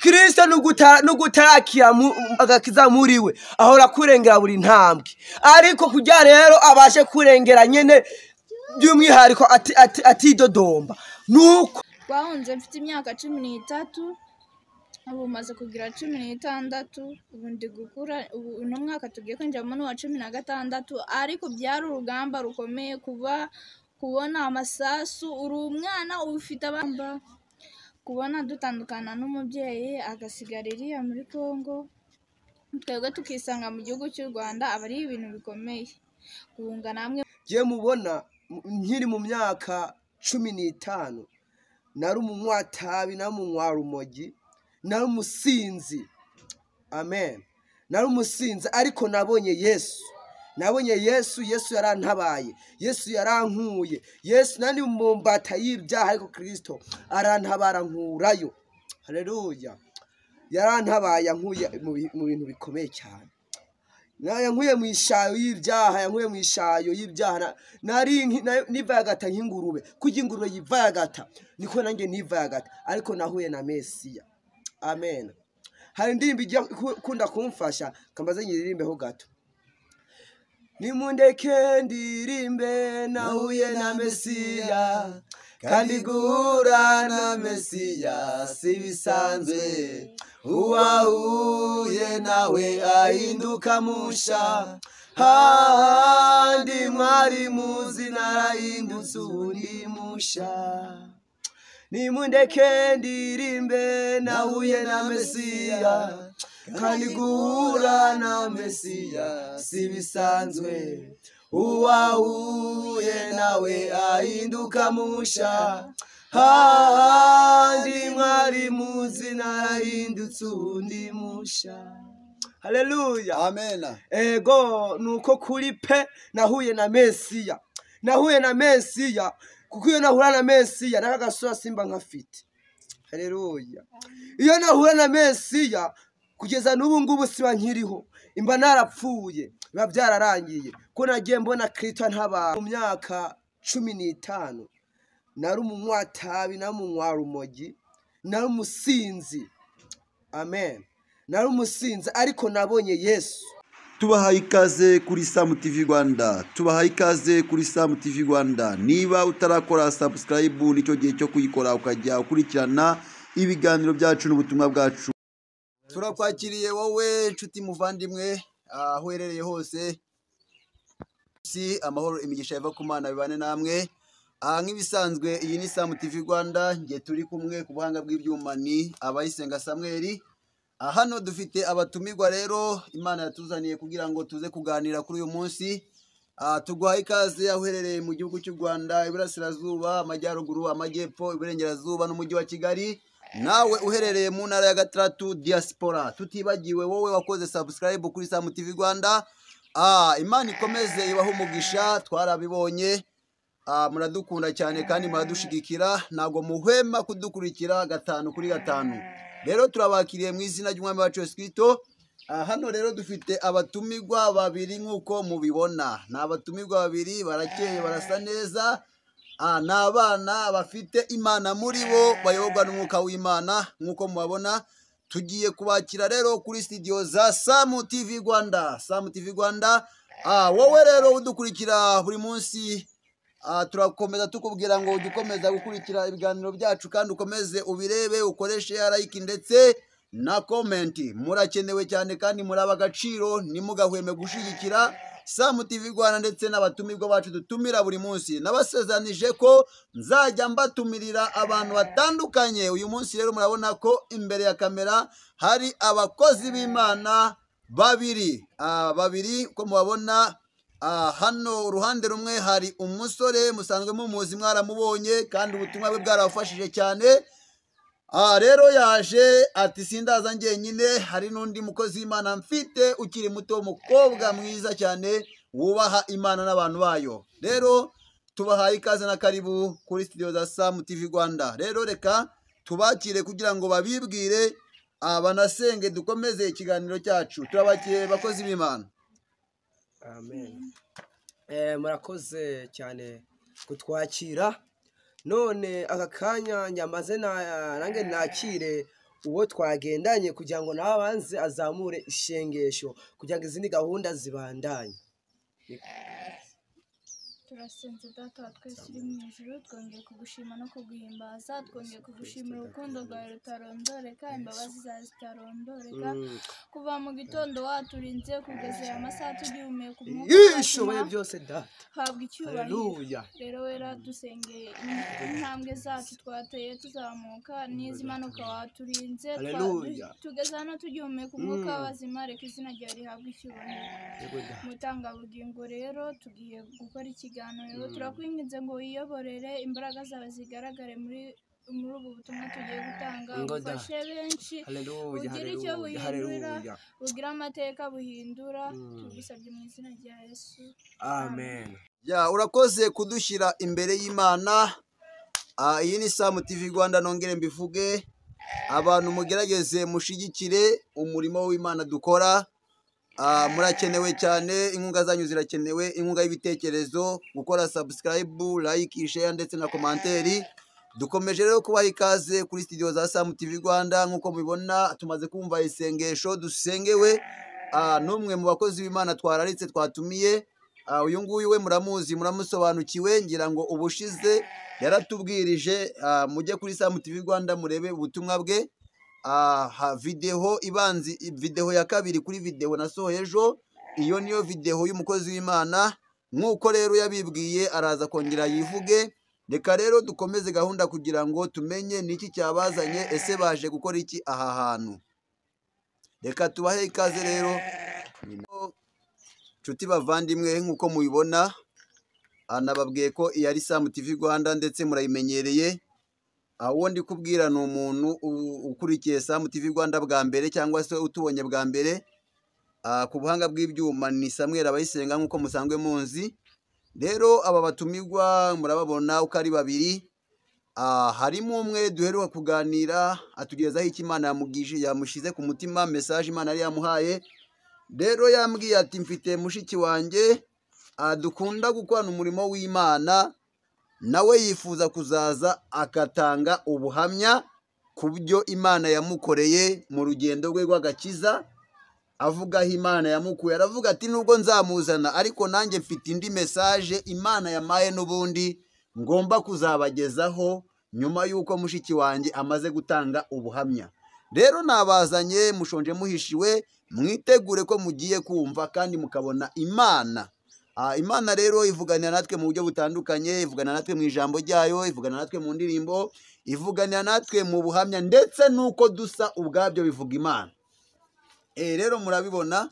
Kristo nugutarakira agakiza muriwe ahora kurengera buri ntambwe ariko kujya rero abashe kurengera nyene by'umwihariko atidodomba nuko bahunze mfite imyaka 13 ubu maze kugira 16 ubu ndi gukura ubu no mwaka tugiye kwinjira mu wa 16 ariko byari urugamba rukomeye kubona amasasu uri umwana ufite abamba kubona dutandukana n'umubyeyi agasigarira muri Kongo twebwe tukisanga mu gihugu cy'u Rwanda abari ibintu bikomeye guhunga namwe je mubona nkiri mu myaka 15 nari umunyatabi na munywarumogi nari umusinzi amen nari umusinzi ariko nabonye Yesu yarantabaye Yesu yarankuye Yesu nani mumbata y'ibyaha ariko Kristo arantabara nkurayo haleluya yarantabaye nkuye mu bintu bikomeye cyane yankuye mu ishayo y'ibyaha nari nivagata nk'ingurube kujya ingurube yivagata niko nanjye nivagata ariko nahuye na Mesiya amen hari indirimbo ijya kunda kumfasha kambaze nyiririmbeho gato nimundeke ndirimbe nahuye na Mesiya kandi guhura na Mesiya sibisanzwe uwahuye nawe ahinduka musha handi mwari muzi narahindutse undi musha nimundeke ndirimbe nahuye na Mesiya kandi guhura na Mesiya sibisanzwe uwahuye nawe ahinduka musha handi mwari muzi narahindutse undi musha haleluya amen ego nuko kuri pe nahuye na Mesiya kuko iyo nahura na Mesiya nakagasura simba nkafite haleluya iyo nahura na Mesiya kugeza n'ubu ngubu siba nkiriho imba narapfuye biba byararangiye ko nagiye mbona Kristo ntaba mu myaka 15 nari umunyatabi na munywarumogi nari umusinzi amen nari umusinzi ariko nabonye Yesu tubahaye ikaze kuri Sam TV Rwanda niba utarakora subscribe nicyo gihe cyo kuyikora ukajya ukurikirana ibiganiro byacu n'ubutumwa bwacu turakwakiriye wowe nshuti muvandimwe aho uherereye hose si amahoro imigisha yava ku Mana bibane namwe nk'ibisanzwe iyi ni Sam TV Rwanda ngiye turi kumwe ku buhanga bw'ibyuma ni Abayisenga Samuel hano dufite abatumirwa rero Imana yatuzaniye kugira ngo tuze kuganira kuri uyu munsi tuguhaye ikaze aho uherereye mu gihugu cy'u Rwanda iburasirazuba amajyaruguru amajyepfo iburengerazuba n'umujyi wa Kigali nawe uherereye mu ntara ya Gatatu diaspora tutibagiwe wowe wakoze subscribe kuri Sam TV Rwanda Imana ikomeze ibaho umugisha twarabibonye muradukunda cyane kandi muradushigikira nago muhwema kudukurikira 5 kuri 5 rero turabakiriye mu izina ry'Umwami wacu Yesu Kristo hano rero dufite abatumirwa babiri nkuko mubibona n'abatumirwa babiri barakeye barasa neza n'abana bafite Imana muri bo bayoborwa n'umwuka w'Imana nkuko mubabona tugiye kubakira rero kuri studio za Sam TV Rwanda wowe rero udukurikira buri munsi turakomeza tukubwira ngo udukomeza gukurikira ibiganiro byacu kandi ukomeze ubirebe ukoreshe like ndetse na comment murakenewe cyane kandi muraba agaciro nimugahweme gushigikira Sam TV Rwanda ndetse n'abatumirwa bacu dutumira buri munsi nabasezanije ko nzajya mbatumirira abantu batandukanye uyu munsi rero murabona ko imbere ya kamera hari abakozi b'Imana babiri ko mubabona hano uruhande rumwe hari umusore musanzwe mumuzi mwaramubonye kandi ubutumwa bwe bwarafashije cyane rero yaje ati sindaza njyenyine hari n'undi mukozi w'Imana mfite ukiri muto umukobwa mwiza cyane wubaha Imana n'abantu bayo rero tubahaye ikaze na karibu kuri studio za Sam TV Rwanda rero reka tubakire kugira ngo babibwire banasenge dukomeze ikiganiro cyacu turabakire bakozi b'Imana amen murakoze cyane kutwakira none aka kanya nyamaze nange nakire uwo twagendanye kugira ngo nawe abanze azamure ishengesho kugira ngo izindi gahunda zibandanye. turasenze data wa twese uri mu ijuru, twongeye kugushima no kuguhimbaza, twongeye kugushimira urukundo rwawe rutarondoreka, imbabazi zawe zitarondoreka, kuva mu gitondo waturinze kugeza aya masaha tugihumeka umwuka Yishoboye byose data. habwa icyubahiro. Haleluya. Rero wera dusengeye intambwe zacu twateye tuzamuka n'izimanuka waturinze Haleluya. tugeza hano tugihumeka umwuka w'abazima, reka izina ryawe rihabwe icyubahiro. Yego data. Mutangabugingo rero tugiye gukora ikiganiro, turakwinginze ngo wiyoborere, imbaraga zawe zigaragare muri ubu butumwa tugiye gutanga, ufashe benshi, Haleluya. ugire icyo Haleluya. buhindura, Haleluya. ugire amateka buhindura, tugusabye mu izina rya Yesu. Amen. Ya urakoze kudushyira imbere y'Imana. Iyi ni Sam TV Rwanda, nongere mbivuge, abantu mugerageze mushigikire umurimo w'Imana dukora. Murakenewe cyane, inkunga zanyu zirakenewe, inkunga y'ibitekerezo, gukora subscribe, like, share ndetse na komanteri. Dukomeje rero kubaha ikaze kuri studio za Sam TV Rwanda. Nk'uko mubibona tumaze kumva isengesho dusengewe n'umwe mu bakozi b'Imana twararitse twatumiye. Uyu nguyu we muramuzi, muramusobanukiwe, ngira ngo ubushize yaratubwirije. Mujye kuri Sam TV Rwanda murebe ubutumwa bwe. Video ya kabiri kuri video nasohoye ejo, iyo niyo video y'umukozi w'Imana. Nk'uko rero yabibwiye araza kongera yivuge. Reka rero dukomeze gahunda kugira ngo tumenye niki cyabazanye, ese baje gukora iki aha hantu. Reka tubahe ikaze rero. Nshuti bavandimwe, nk'uko mubibona, nababwiye ko iyi ari Sam TV Rwanda ndetse murayimenyereye. Uwo ndi kubwira ni umuntu ukurikiye Sam TV Rwanda bwa mbere cyangwa se utubonye bwa mbere. Ku buhanga bw'ibyuma ni Samuel Abayisenga nk'uko musanzwe munzi. Rero aba batumirwa murababona uko ari babiri. Harimo umwe duheruka kuganira atugezaho icyo Imana yamushize ku mutima, message Imana yari yamuhaye. Rero yambwiye ati mfite mushiki wanjye dukunda gukorana umurimo w'Imana, nawe yifuza kuzaza agatanga ubuhamya ku byo Imana yamukoreye mu rugendo rwe rw'agakiza. Avuga aho Imana yamukuye, aravuga ati nubwo nzamuzana ariko nanjye mfite indi message Imana yamaye n'ubundi ngomba kuzabagezaho nyuma y'uko mushiki wanjye amaze gutanga ubuhamya. Rero nabazanye, mushonje muhishiwe, mwitegure ko mugiye kumva kandi mukabona Imana. Imana rero ivuganira natwe mu buryo butandukanye, ivuganira natwe mu ijambo ryayo, ivuganira natwe mu ndirimbo, ivuganira natwe mu buhamya, ndetse nuko dusa ubwabyo bivuga Imana. Rero murabibona,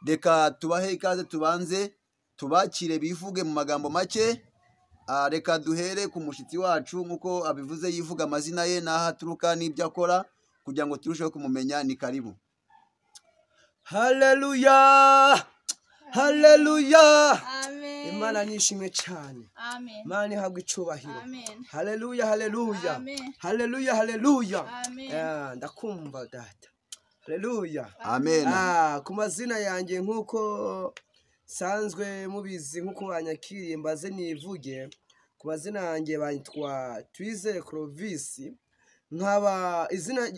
reka tubahe ikaze, tubanze tubakire bivuge mu magambo make. Reka duhere ku mushitsi wacu nk'uko abivuze, yivuga amazina ye n'aho aturuka n'ibyo akora kugira ngo turusheho kumumenya. Ni karibu. Haleluya. Haleluya. Amen. Imana nishimwe cyane. Amen. Imana ihabwa icubahiro. Amen. Haleluya. Haleluya. Amen. Haleluya. Haleluya. Amen. Ndakumva data. Haleluya. Amen. Ku mazina yanjye nk'uko sanzwe mubizi, nk'uko banyakiriye mbaze nivuge. Ku mazina yanjye banyitwa Twizere Clovis, nkaba izina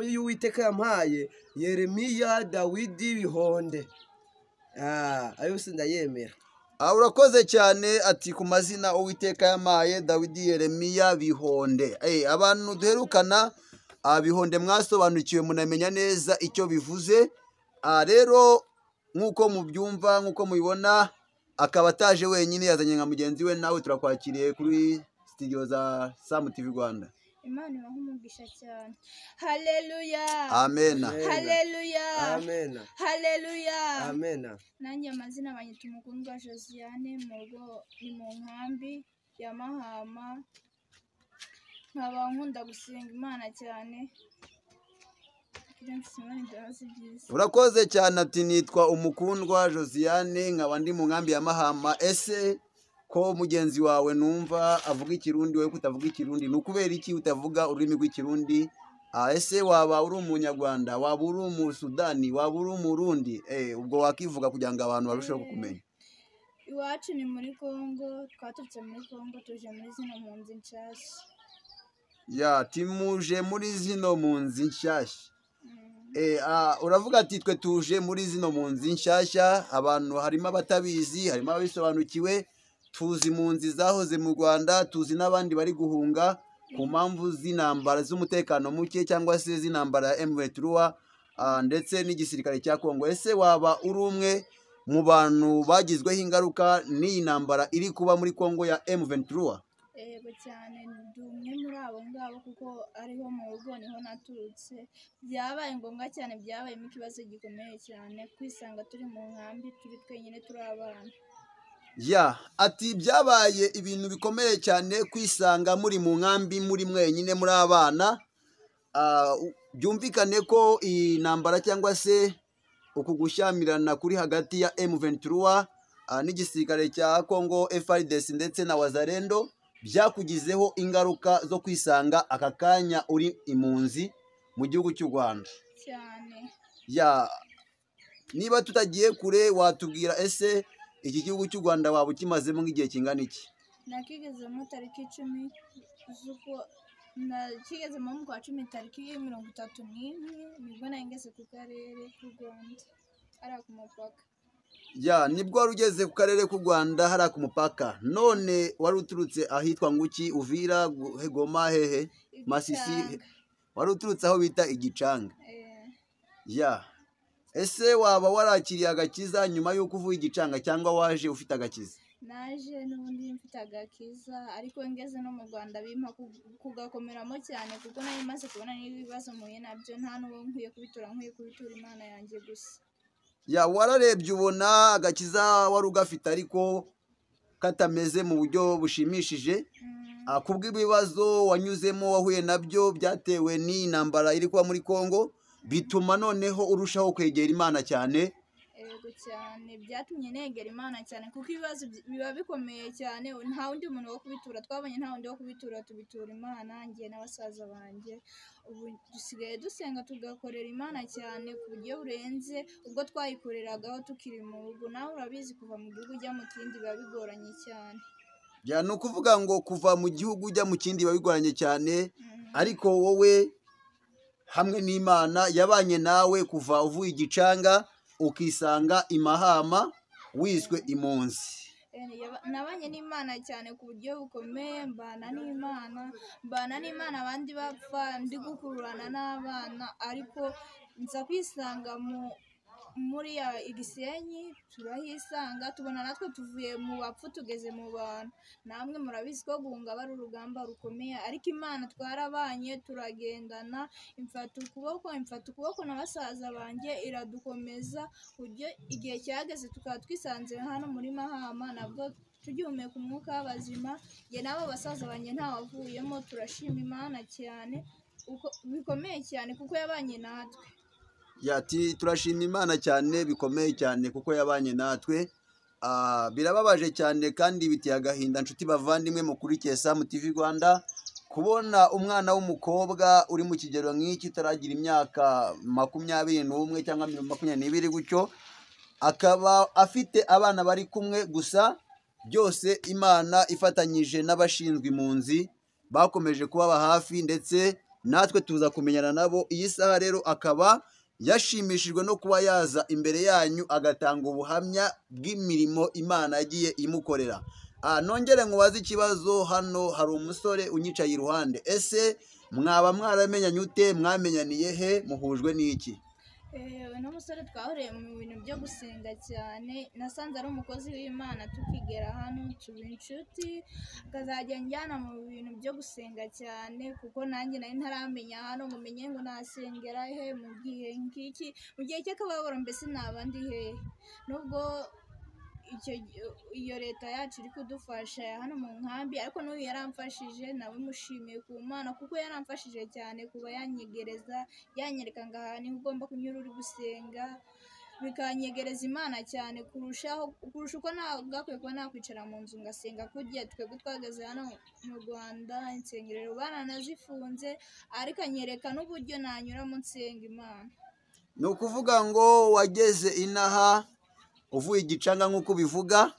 y'Uwiteka yampaye Yeremiya Dawidi Bihonde. Ayo sindayemera. Urakoze cyane. Ati ku mazina Uwiteka yamaye Dawidi Yeremiya Bihonde. Abantu duherukana Bihonde mwasobanukiwe, munamenya neza icyo bivuze. Rero nk'uko mubyumva, nk'uko mubibona, akaba ataje wenyine, yazanye nka mugenzi we. Nawe turakwakiriye kuri studio za Sam TV Rwanda. Imana ibaha umugisha cyane. Haleluya. Amen. Haleluya. Amen. Haleluya. Amen. Nanjye amazina banyita Umukundwa Josiane, mu rugo ni mu nkambi ya Mahama. Nkaba nkunda gusenga Imana cyane. Urakoze cyane. Ati nitwa Umukundwa Josiane, nkaba ndi mu nkambi ya Mahama. Ese ko mugenzi wawe numva avuga Ikirundi, wowe kutavuga Ikirundi, ni ukubera iki utavuga ururimi rw'Ikirundi? Ese waba uri Umunyarwanda, waba uri Umusudani, waba uri Umurundi? Ubwo wakivuga kugira ngo abantu barusheho kukumenya. Iwacu ni muri Kongo, twaturutse muri Kongo tuje muri zino mpunzi nshyashya. ya timuje muri zino mpunzi nshyashya. Uravuga ati twe tuje muri zino mpunzi nshyashya, abantu harimo abatabizi, harimo ababisobanukiwe, tuzi impunzi zahoze mu Rwanda, tuzi n'abandi bari guhunga ku mpamvu z'intambara z'umutekano muke cyangwa se z'intambara ya M23 ndetse n'igisirikare cya Kongo. Ese waba uri umwe mu bantu bagizweho ingaruka n'iyi ntambara iri kuba muri Kongo ya M23? Yego cyane, ndi umwe muri abo ngabo kuko ariho mu rugo niho naturutse. Byabaye ngombwa cyane, byabayemo ikibazo gikomeye cyane kwisanga turi mu nkambi, turi twenyine, turi abana. Ya ati byabaye ibintu bikomeye cyane kwisanga muri mu nkambi, muri mwenyine, muri abana. Byumvikane ko iyi ntambara cyangwa se uku gushyamirana kuri hagati ya M23 n'igisirikare cya Kongo FARDC ndetse na Wazalendo byakugizeho ingaruka zo kwisanga aka kanya uri impunzi mu gihugu cy'u Rwanda cyane. Ya niba tutagiye kure, watubwira ese iki gihugu cy'u Rwanda waba ukimazemo nk'igihe kingana iki? Nakigezemo tariki 10 nakigezemo mu kwa 10 tariki 31 nibwo nageze ku karere k'u Rwanda ari ku mupaka. Ya nibwo wari ugeze ku karere k'u Rwanda hari ku mupaka. None wari uturutse ahitwa nguki? Uvira, Goma, hehe? Masisi? Wari uturutse aho bita Igicanga? Ya ese waba warakiriye agakiza nyuma y'uko uvuye Igicanga cyangwa waje ufite agakiza? Naje n'ubundi mfite agakiza, ariko ngeze no mu Rwanda bimpa kugakomeramo cyane kuko nari maze kubona n'ibibazo muye nabyo, nta n'uwo nkwiye kubitura Imana yanjye gusa. Ya wararebye ubona agakiza wari ugafite ariko katameze mu buryo bushimishije kubw'ibibazo wanyuzemo wahuye nabyo byatewe n'iyi ntambara iri kuba muri Kongo, bituma noneho urushaho kwegera Imana cyane. Yego cyane, byatumye negera Imana cyane kuko ibibazo biba bikomeye cyane, nta wundi muntu wo kubitura twabonye, nta wundi wo kubitura, tubitura Imana. Ngiye n'abasaza banjye ubu dusigaye dusenga tugakorera Imana cyane ku buryo burenze ubwo twayikoreragaho tukiri mu rugo. Nawe urabizi kuva mu gihugu ujya mu kindi biba bigoranye cyane. Ya ni ukuvuga ngo kuva mu gihugu ujya mu kindi biba bigoranye cyane, ariko wowe hamwe n'Imana yabanye nawe kuva uvuye Igicanga ukisanga i Mahama wiswe impunzi. Nabanye n'Imana cyane ku buryo bukomeye, mbana n'Imana abandi bapfa ndi gukururana n'abana, ariko nza kwisanga muri Igisenyi turahisanga, tubona natwe tuvuye mu bapfu tugeze mu bantu. Namwe murabizi ko guhunga aba ari urugamba rukomeye, ariko Imana twarabanye turagendana, imfata ukuboko na basaza banjye iradukomeza, buryo igihe cyageze tukaba twisanze hano muri Mahama, nabwo tugihumeka umwuka w'abazima. Njye n'abo basaza banjye ntawavuyemo, turashima Imana cyane bikomeye cyane kuko yabanye natwe. Yati turashima Imana cyane bikomeye cyane kuko yabanye natwe. Birababaje cyane kandi biteye agahinda nshuti bavandimwe mukurikiye Sam TV Rwanda, kubona umwana w'umukobwa uri mu kigero nk'iki utaragira imyaka 21 cyangwa 22 gutyo, akaba afite abana bari kumwe gusa, byose Imana ifatanyije n'abashinzwe impunzi bakomeje kubaba hafi, ndetse natwe tuza kumenyana nabo. Iyi saha rero akaba yashimishijwe no kuba yaza imbere yanyu agatanga ubuhamya bw'imirimo Imana yagiye imukorera. Nongere nkubaze ikibazo, hano hari umusore unyicaye iruhande, ese mwaba mwaramenyanye ute? Mwamenyaniye he? Muhujwe n'iki? Uno musore twahuriye mu bintu byo gusenga cyane, nasanze ari umukozi w'Imana tukigera hano tuba inshuti, akazajya njyana mu bintu byo gusenga cyane kuko nanjye nari ntaramenya hano ngo menye ngo nasengera he mu gihe nk'iki, mu gihe cy'akababaro mbese naba ndi hehe. Nubwo iyo leta yacu iri kudufasha hano mu nkambi, ariko n'uyu yaramfashije, nawe mushimiye ku Mana kuko yaramfashije cyane kuba yanyegereza, yanyereka ngo aha niho ugomba kunyura uri gusenga, bikanyegereza Imana cyane kurusha uko nagakwiye kuba nakwicara mu nzu ngasenga. Kugiye twebwe twageze hano mu Rwanda insengero baranazifunze, ariko anyereka n'uburyo nanyuramo nsenga Imana. Ni ukuvuga ngo wageze inaha uvuye Igicanga nk'uko bivuga,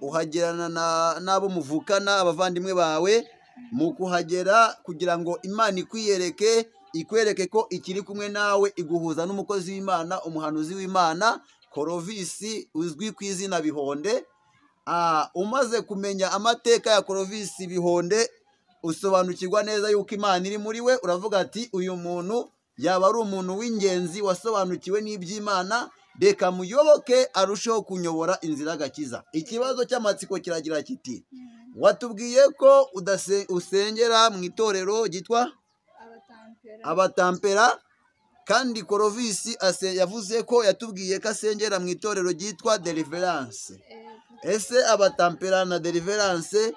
uhagerana n'abo muvukana abavandimwe bawe, mu kuhagera kugira ngo Imana ikwereke ko ikiri kumwe nawe, iguhuza n'umukozi w'Imana, umuhanuzi w'Imana Clovis uzwi ku izina Bihonde. Umaze kumenya amateka ya Clovis Bihonde, usobanukirwa neza yuko Imana iri muri we, uravuga ati uyu muntu yaba ari umuntu w'ingenzi wasobanukiwe n'iby'Imana, reka muyoboke arusheho kunyobora inzira y'agakiza. Ikibazo cy'amatsiko kiragira kiti, watubwiye ko usengera mu itorero ryitwa Abatampera, kandi Clovis yavuze ko yatubwiye ko asengera mu itorero ryitwa Deliverance. Ese Abatampera na Deliverance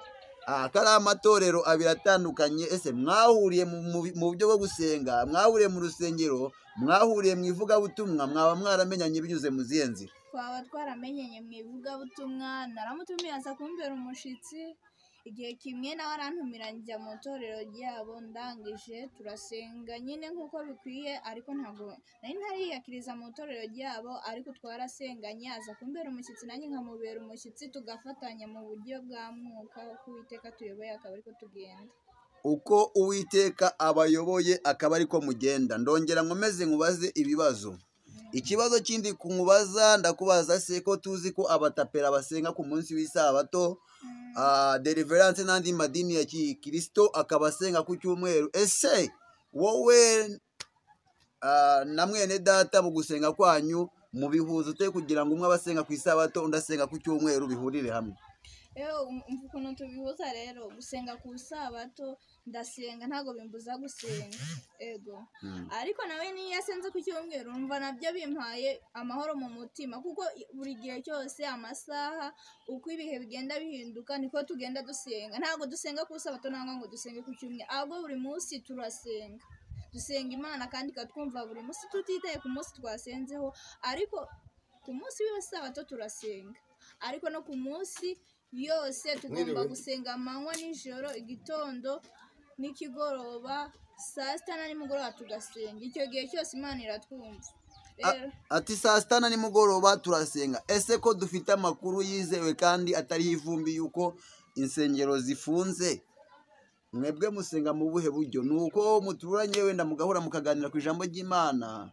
kari amatorero abiri atandukanye, ese mwahuriye mu buryo bwo gusenga, mwahuriye mu rusengero, mwahuriye mu ivugabutumwa, mwaba mwaramenyanye binyuze mu zihe nzira? Twaba twaramenyanye mu ivugabutumwa, naramutumiye aza kumbera umushitsi, igihe kimwe nawe arantumira njya mu itorero ryabo, ndangije turasenga nyine nk'uko bikwiye, ariko ntabwo nari ntariyakiriza mu itorero ryabo, ariko twarasenganye, aza kumbera umushyitsi nanjye nkamubera umushyitsi, tugafatanya mu buryo bwa mwuka, uko Uwiteka tuyoboye akaba ariko tugenda. Uko Uwiteka abayoboye akaba ariko mugenda. Ndongera nkomeze nkubaze ibibazo. Ikibazo kindi kumubaza, ndakubaza se ko tuzi ko Abatapera basenga ku munsi w'isabato, Deliverance n'andi madini ya Kristo akaba asenga ku cyumweru. Ese wowe na mwene data mu gusenga kwanyu mubihuza ute kugira ngo umwe abasenga ku isabato undi asenga ku cyumweru bihurire hamwe? Ukuntu tubihuza rero, gusenga ku isabato ndasenga, ntabwo bimbuza gusenga, ariko nawe niyo asenze ku cyumweru numva nabyo bimpaye amahoro mu mutima, kuko buri gihe cyose amasaha uko ibihe bigenda bihinduka niko tugenda dusenga. Ntabwo dusenga ku isabato nangwa ngo dusenge ku cyumweru, ahubwo buri munsi turasenga, dusenga Imana kandi ikatwumva buri munsi tutitaye ku munsi twasenzeho. Ariko ku munsi w'isabato turasenga, ariko no ku munsi yose tugomba gusenga amanywa n'ijoro, igitondo n'ikigoroba, saa sita na nimugoroba tugasenga. Icyo gihe cyose Imana iratwumva. Ati saa sita na nimugoroba turasenga. Ese ko dufite amakuru yizewe kandi atari ivumbi yuko insengero zifunze, mwebwe musenga mu buhe buryo? Nuko muturanye wenda mugahura mukaganira ku ijambo ry'Imana?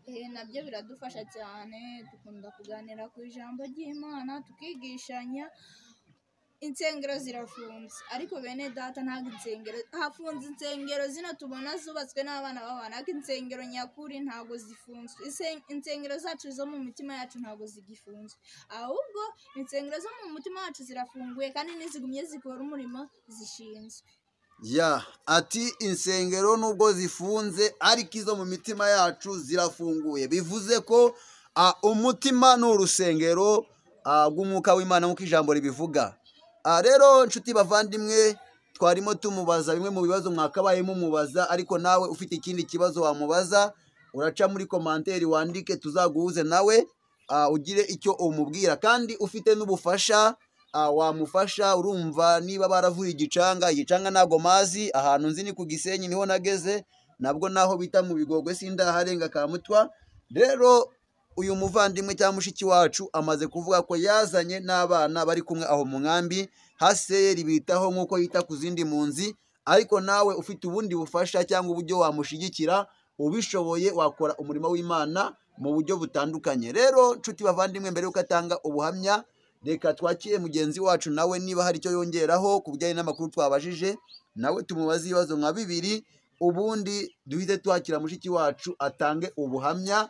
Nabyo biradufasha cyane, dukunda kuganira ku ijambo ry'Imana tukigishanya. Insengero zirafunze, ariko bene data ntabwo hafunze insengero zino tubona zubatswe n'abana b'abantu, ariko insengero nyakuri ntabwo zifunzwe. Insengero zacu zo mu mitima yacu ntabwo zigifunzwe, ahubwo insengero zo mu mutima wacu zirafunguye, kandi nizigumye zikora umurimo zishinzwe. Ati insengero nubwo zifunze ariko izo mu mitima yacu zirafunguye, bivuze ko umutima ni urusengero rw'umwuka w'Imana nk'uko ijambo ribivuga. Rero nshuti bavandimwe, twarimo tumubaza bimwe mu bibazo mwakabaye mumubaza, ariko nawe ufite ikindi kibazo wamubaza, uraca muri komanteri wandike, tuzaguhuze nawe ugire icyo umubwira. Kandi ufite n'ubufasha wamufasha. Urumva niba baravuye igicanga ntabwo mazi, ahantu nzi ni ku Gisenyi niho nageze, nabwo naho bita mu Bigogwe sindaharenga ka Mutwa. Rero uyu muvandimwe cyangwa mushiki wacu amaze kuvuga ko yazanye n'abana bari kumwe aho mu nkambi, HCR bitaho nk'uko yita ku zindi mpunzi, ariko nawe ufite ubundi bufasha cyangwa uburyo wamushigikira, ubishoboye wakora umurimo w'Imana mu buryo butandukanye. Rero nshuti bavandimwe, mbere yuko atanga ubuhamya, reka twakire mugenzi wacu nawe niba hari icyo yongeraho ku bijyanye n'amakuru twabajije, nawe tumubaze ibibazo nka bibiri, ubundi duhite twakira mushiki wacu atange ubuhamya.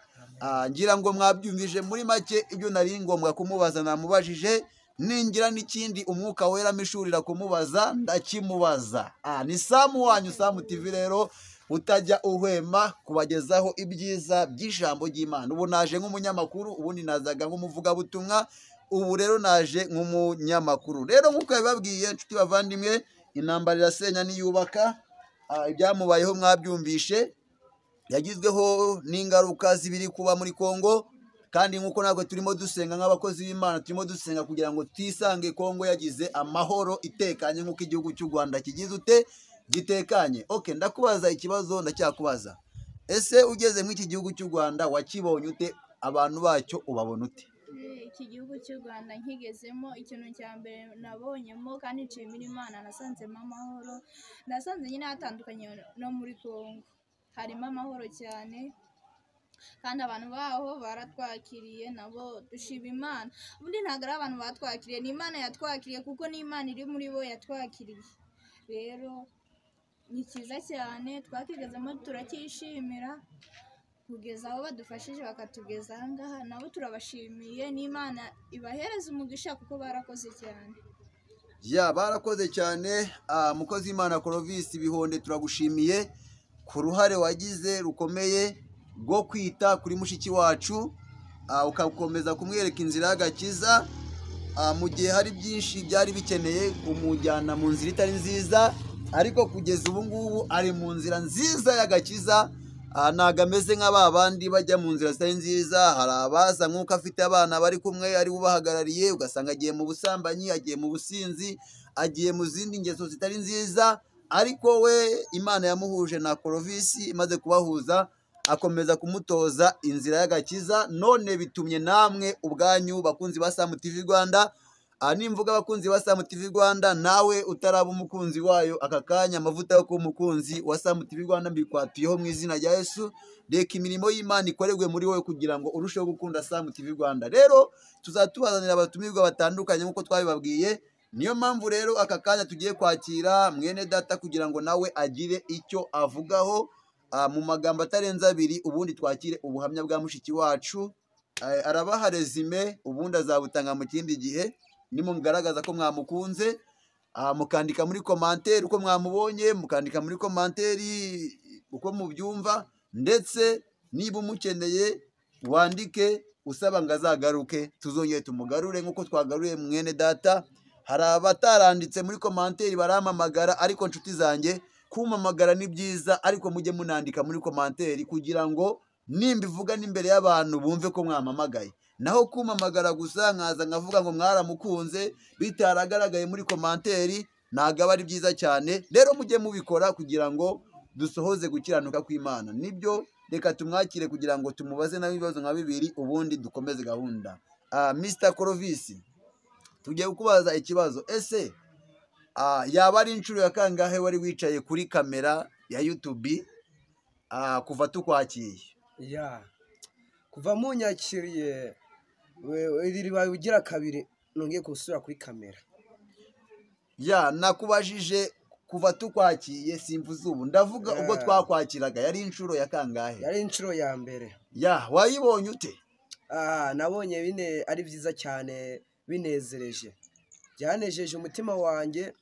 Ngira ngo mwabyumvije muri make ibyo nari ngombwa kumubaza namubajije, ningira n'ikindi umwuka wera mishurira kumubaza ndakimubaza. Ni Samu wanyu Samu TV, rero utajya uhwema kubagezaho ibyiza by'ijambo ry'Imana. Ubu naje nk'umunyamakuru, ubundi nazaga nk'umuvugabutumwa, ubu rero naje nk'umunyamakuru. Rero nk'uko yabibabwiye nshuti bavandimwe, intambara irasenya niyubaka. Ibyamubayeho mwabyumvishe, yagizweho n'ingaruka zibiri kuba muri Kongo, kandi nk'uko ntabwo turimo dusenga nk'abakozi b'Imana, turimo dusenga kugira ngo twisange Kongo yagize amahoro itekanye nk'uko igihugu cy'u Rwanda kigize ute gitekanye. Ndakubaza ikibazo, ndacyakubaza. Ese ugeze muri iki gihugu cy'u Rwanda wakibonye ute? Abantu bacyo ubabona ute? iki gihugu cy'u Rwanda nkigezemo, ikintu cya mbere nabonyemo kandi nshimira Imana, nasanzemo amahoro. Nasanze nyine hatandukanye no muri Congo, harimo amahoro cyane kandi abantu baho baratwakiriye, nabo dushima Imana. Ubundi ntabwo ari abantu batwakiriye, ni Imana yatwakiriye, kuko ni Imana iri muri bo yatwakiriye. Rero ni cyiza cyane, twakigezemo turacyishimira, kugeza aho badufashije bakatugeza aha ngaha, nabo turabashimiye, n'Imana ibahereza umugisha kuko barakoze cyane. Barakoze cyane. Mukozi w'Imana Clovis Bihonde, turagushimiye ku ruhare wagize rukomeye rwo kwita kuri mushiki wacu, ukakomeza kumwereka inzira y'agakiza, mu gihe hari byinshi byari bikeneye kumujyana mu nzira itari nziza, ariko kugeza ubu ngubu ari mu nzira nziza y'agakiza. Ntabwo ameze nk'aba bandi bajya mu nzira zitari nziza. Hari abaza nk'uko afite abana bari kumwe ari ubahagarariye, ugasanga agiye mu busambanyi, agiye mu businzi, agiye mu zindi ngeso zitari nziza, ariko we Imana yamuhuje na Clovis, imaze kubahuza akomeza kumutoza inzira y'agakiza. None bitumye namwe ubwanyu bakunzi ba Sam TV Rwanda, nimvuga abakunzi ba Sam TV Rwanda, nawe utaraba umukunzi wayo aka kanya, amavuta yo kuba umukunzi wa Sam TV Rwanda mbikwatuyeho mu izina rya Yesu. Reka imirimo y'Imana ikorerwe muri wowe kugira ngo urusheho gukunda Sam TV Rwanda. Rero tuzatubazanira abatumirwa batandukanye nk'uko twabibabwiye. Niyo mpamvu rero aka kanya tugiye kwakira mwene data kugira ngo nawe agire icyo avugaho mu magambo atarenze abiri, ubundi twakire ubuhamya bwa mushiki wacu. Arabaha resume, ubundi azabutanga mu kindi gihe. Nimugaragaza ko mwamukunze, mukandika muri commentaire uko mwamubonye, mukandika muri commentaire uko mubyumva, ndetse niba umukeneye wandike usaba ngo azagaruke, tuzongere tumugarure nk'uko twagaruye mwene data. Hari abataranditse muri commentaire barampamagara, ariko nshuti zanjye, kumpamagara ni byiza, ariko mujye munandika muri commentaire kugira ngo nimbivuga n'imbere y'abantu bumve ko mwampamagaye. Naho kumpamagara gusa nkaza nkavuga ngo mwaramukunze bitaragaragaye muri commentaire, ntabwo aba ari byiza cyane. Rero mujye mubikora kugira ngo dusohoze gukiranuka kw'Imana. Nibyo, reka tumwakire kugira ngo tumubaze nawe ibibazo nka bibiri, ubundi dukomeze gahunda. Mr. Clovis, tugiye kukubaza ikibazo. Ese yaba ari inshuro ya kangahe wari wicaye kuri kamera ya YouTube kuva tukwakiye? Kuva munyakiriye ribaye ugira kabiri nongeye gusura kuri kamera. Nakubajije kuva tukwakiye, simvuze ubu, ndavuga ubwo twakwakiraga. Yari inshuro ya kangahe? Yari inshuro ya mbere. Wayibonye ute? Nabonye bine ari byiza cyane, binezereje, byanejeje umutima wanjye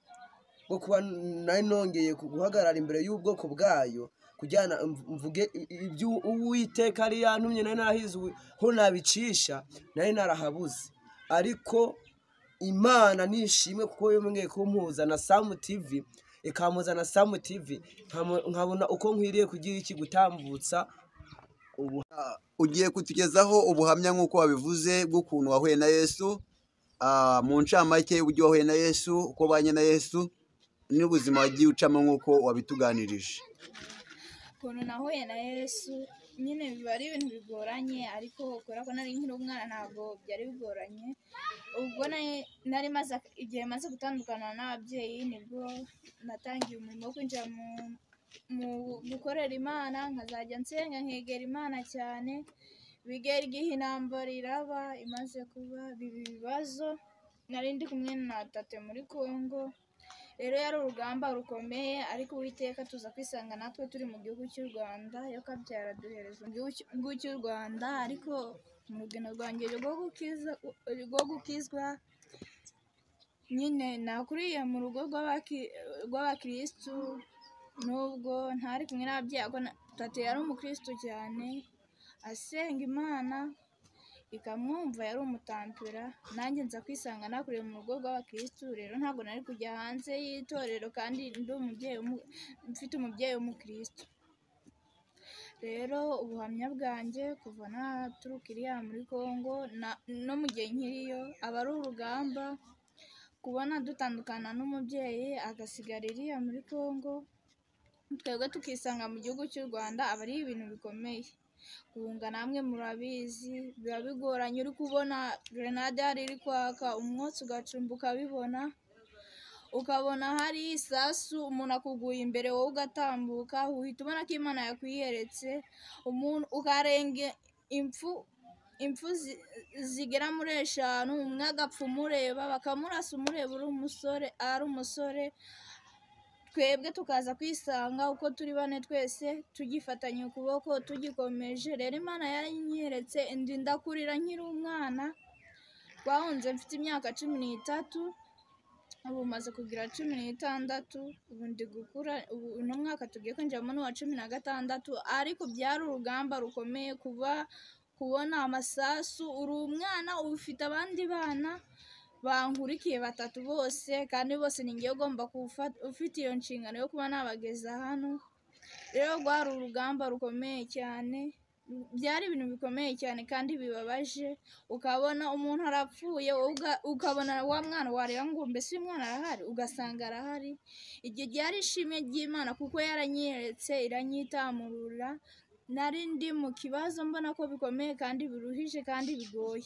bwo kuba nari nongeye guhagarara imbere y'ubwoko bwayo, kujyana mvuge ibyo Uwiteka ari yantumye. nari narahize ho nabicisha, nari narahabuze, ariko Imana nishimwe kuko yomwe kumpuza na Sam TV, ikamuza na Sam TV, nkabona uko nkwiriye kugira iki gutambutsa. Ugiye kutugezaho ubuhamya nk'uko wabivuze bw'ukuntu wahuye na Yesu, mu ncamake uburyo wahuye na Yesu, uko banye na Yesu, n'ubuzima wagiye ucamo nk'uko wabituganirije. Ukuntu nahuye na Yesu nyine biba ari ibintu bigoranye, ariko kubera ko nari nkiri umwana ntabwo byari bigoranye. Ubwo nari maze igihe maze gutandukana n'ababyeyi, nibwo natangiye umurimo wo kwinjira mu gukorera Imana, nkazajya nsenga nkegera Imana cyane. Bigera igihe intambara iraba, imaze kuba ibibazo, nari ndi kumwe na tate muri Congo. Rero yari urugamba rukomeye, ariko Uwiteka tuza kwisanga natwe turi mu gihugu cy'u Rwanda, yo kabyara duhereza mu gihugu cy'u Rwanda. Ariko mu rugendo rwanjye rwo gukizwa, nyine nakuriye mu rugo rw'abakirisitu, nubwo ntari kumwe n'ababyeyi, ariko tate yari umukirisitu cyane, asenga Imana ikamwumva, yari umutampera. Nanjye nza kwisanga nakuriye mu rugo rw'abakirisitu. Rero ntabwo nari kujya hanze y'itorero kandi ndi mfite umubyeyi w'umukirisitu. Rero ubuhamya bwanjye kuva naturuka iriya muri Congo no mu gihe nkiriyo, aba ari urugamba. Kubona dutandukana n'umubyeyi agasigara iriya muri Congo, twebwe tukisanga mu gihugu cy'u Rwanda, aba ari ibintu bikomeye. guhunga namwe murabizi biba bigoranye, uri kubona grenade hari iri kwaka umwotsi ugacumba ukabibona, ukabona hari isasu umuntu akuguye imbere wowe ugatambuka, uhita ubona ko Imana yakwiyeretse, umuntu ukarenga impfu zigera muri 5, umwe agapfa umureba, bakamurasa umureba ari umusore, twebwe tukaza kwisanga uko turi bane twese tugifatanye ukuboko tugikomeje. Rero Imana yaranyeretse ndinda kurira nkiri umwana, twahunze mfite imyaka 13, ubu maze kugira 16, ubu ndi gukura, uno mwaka tugiye kwinjiramo n'uwa 16, ariko byari urugamba rukomeye kubona amasasu, uri umwana ufite abandi bana bankurikiye 3 bose, kandi bose ni ngewe ugomba ufite iyo nshingano yo kuba nabageza hano. Rero rwari urugamba rukomeye cyane, byari ibintu bikomeye cyane kandi bibabaje, ukabona umuntu arapfuye, ukabona wa mwana wareba ngo mbese uyu mwana arahari, ugasanga arahari. Igihe ryari ishimwe ry'Imana kuko yaranyeretse iranyitamurura, nari ndi mu kibazo mbona ko bikomeye kandi biruhije kandi bigoye,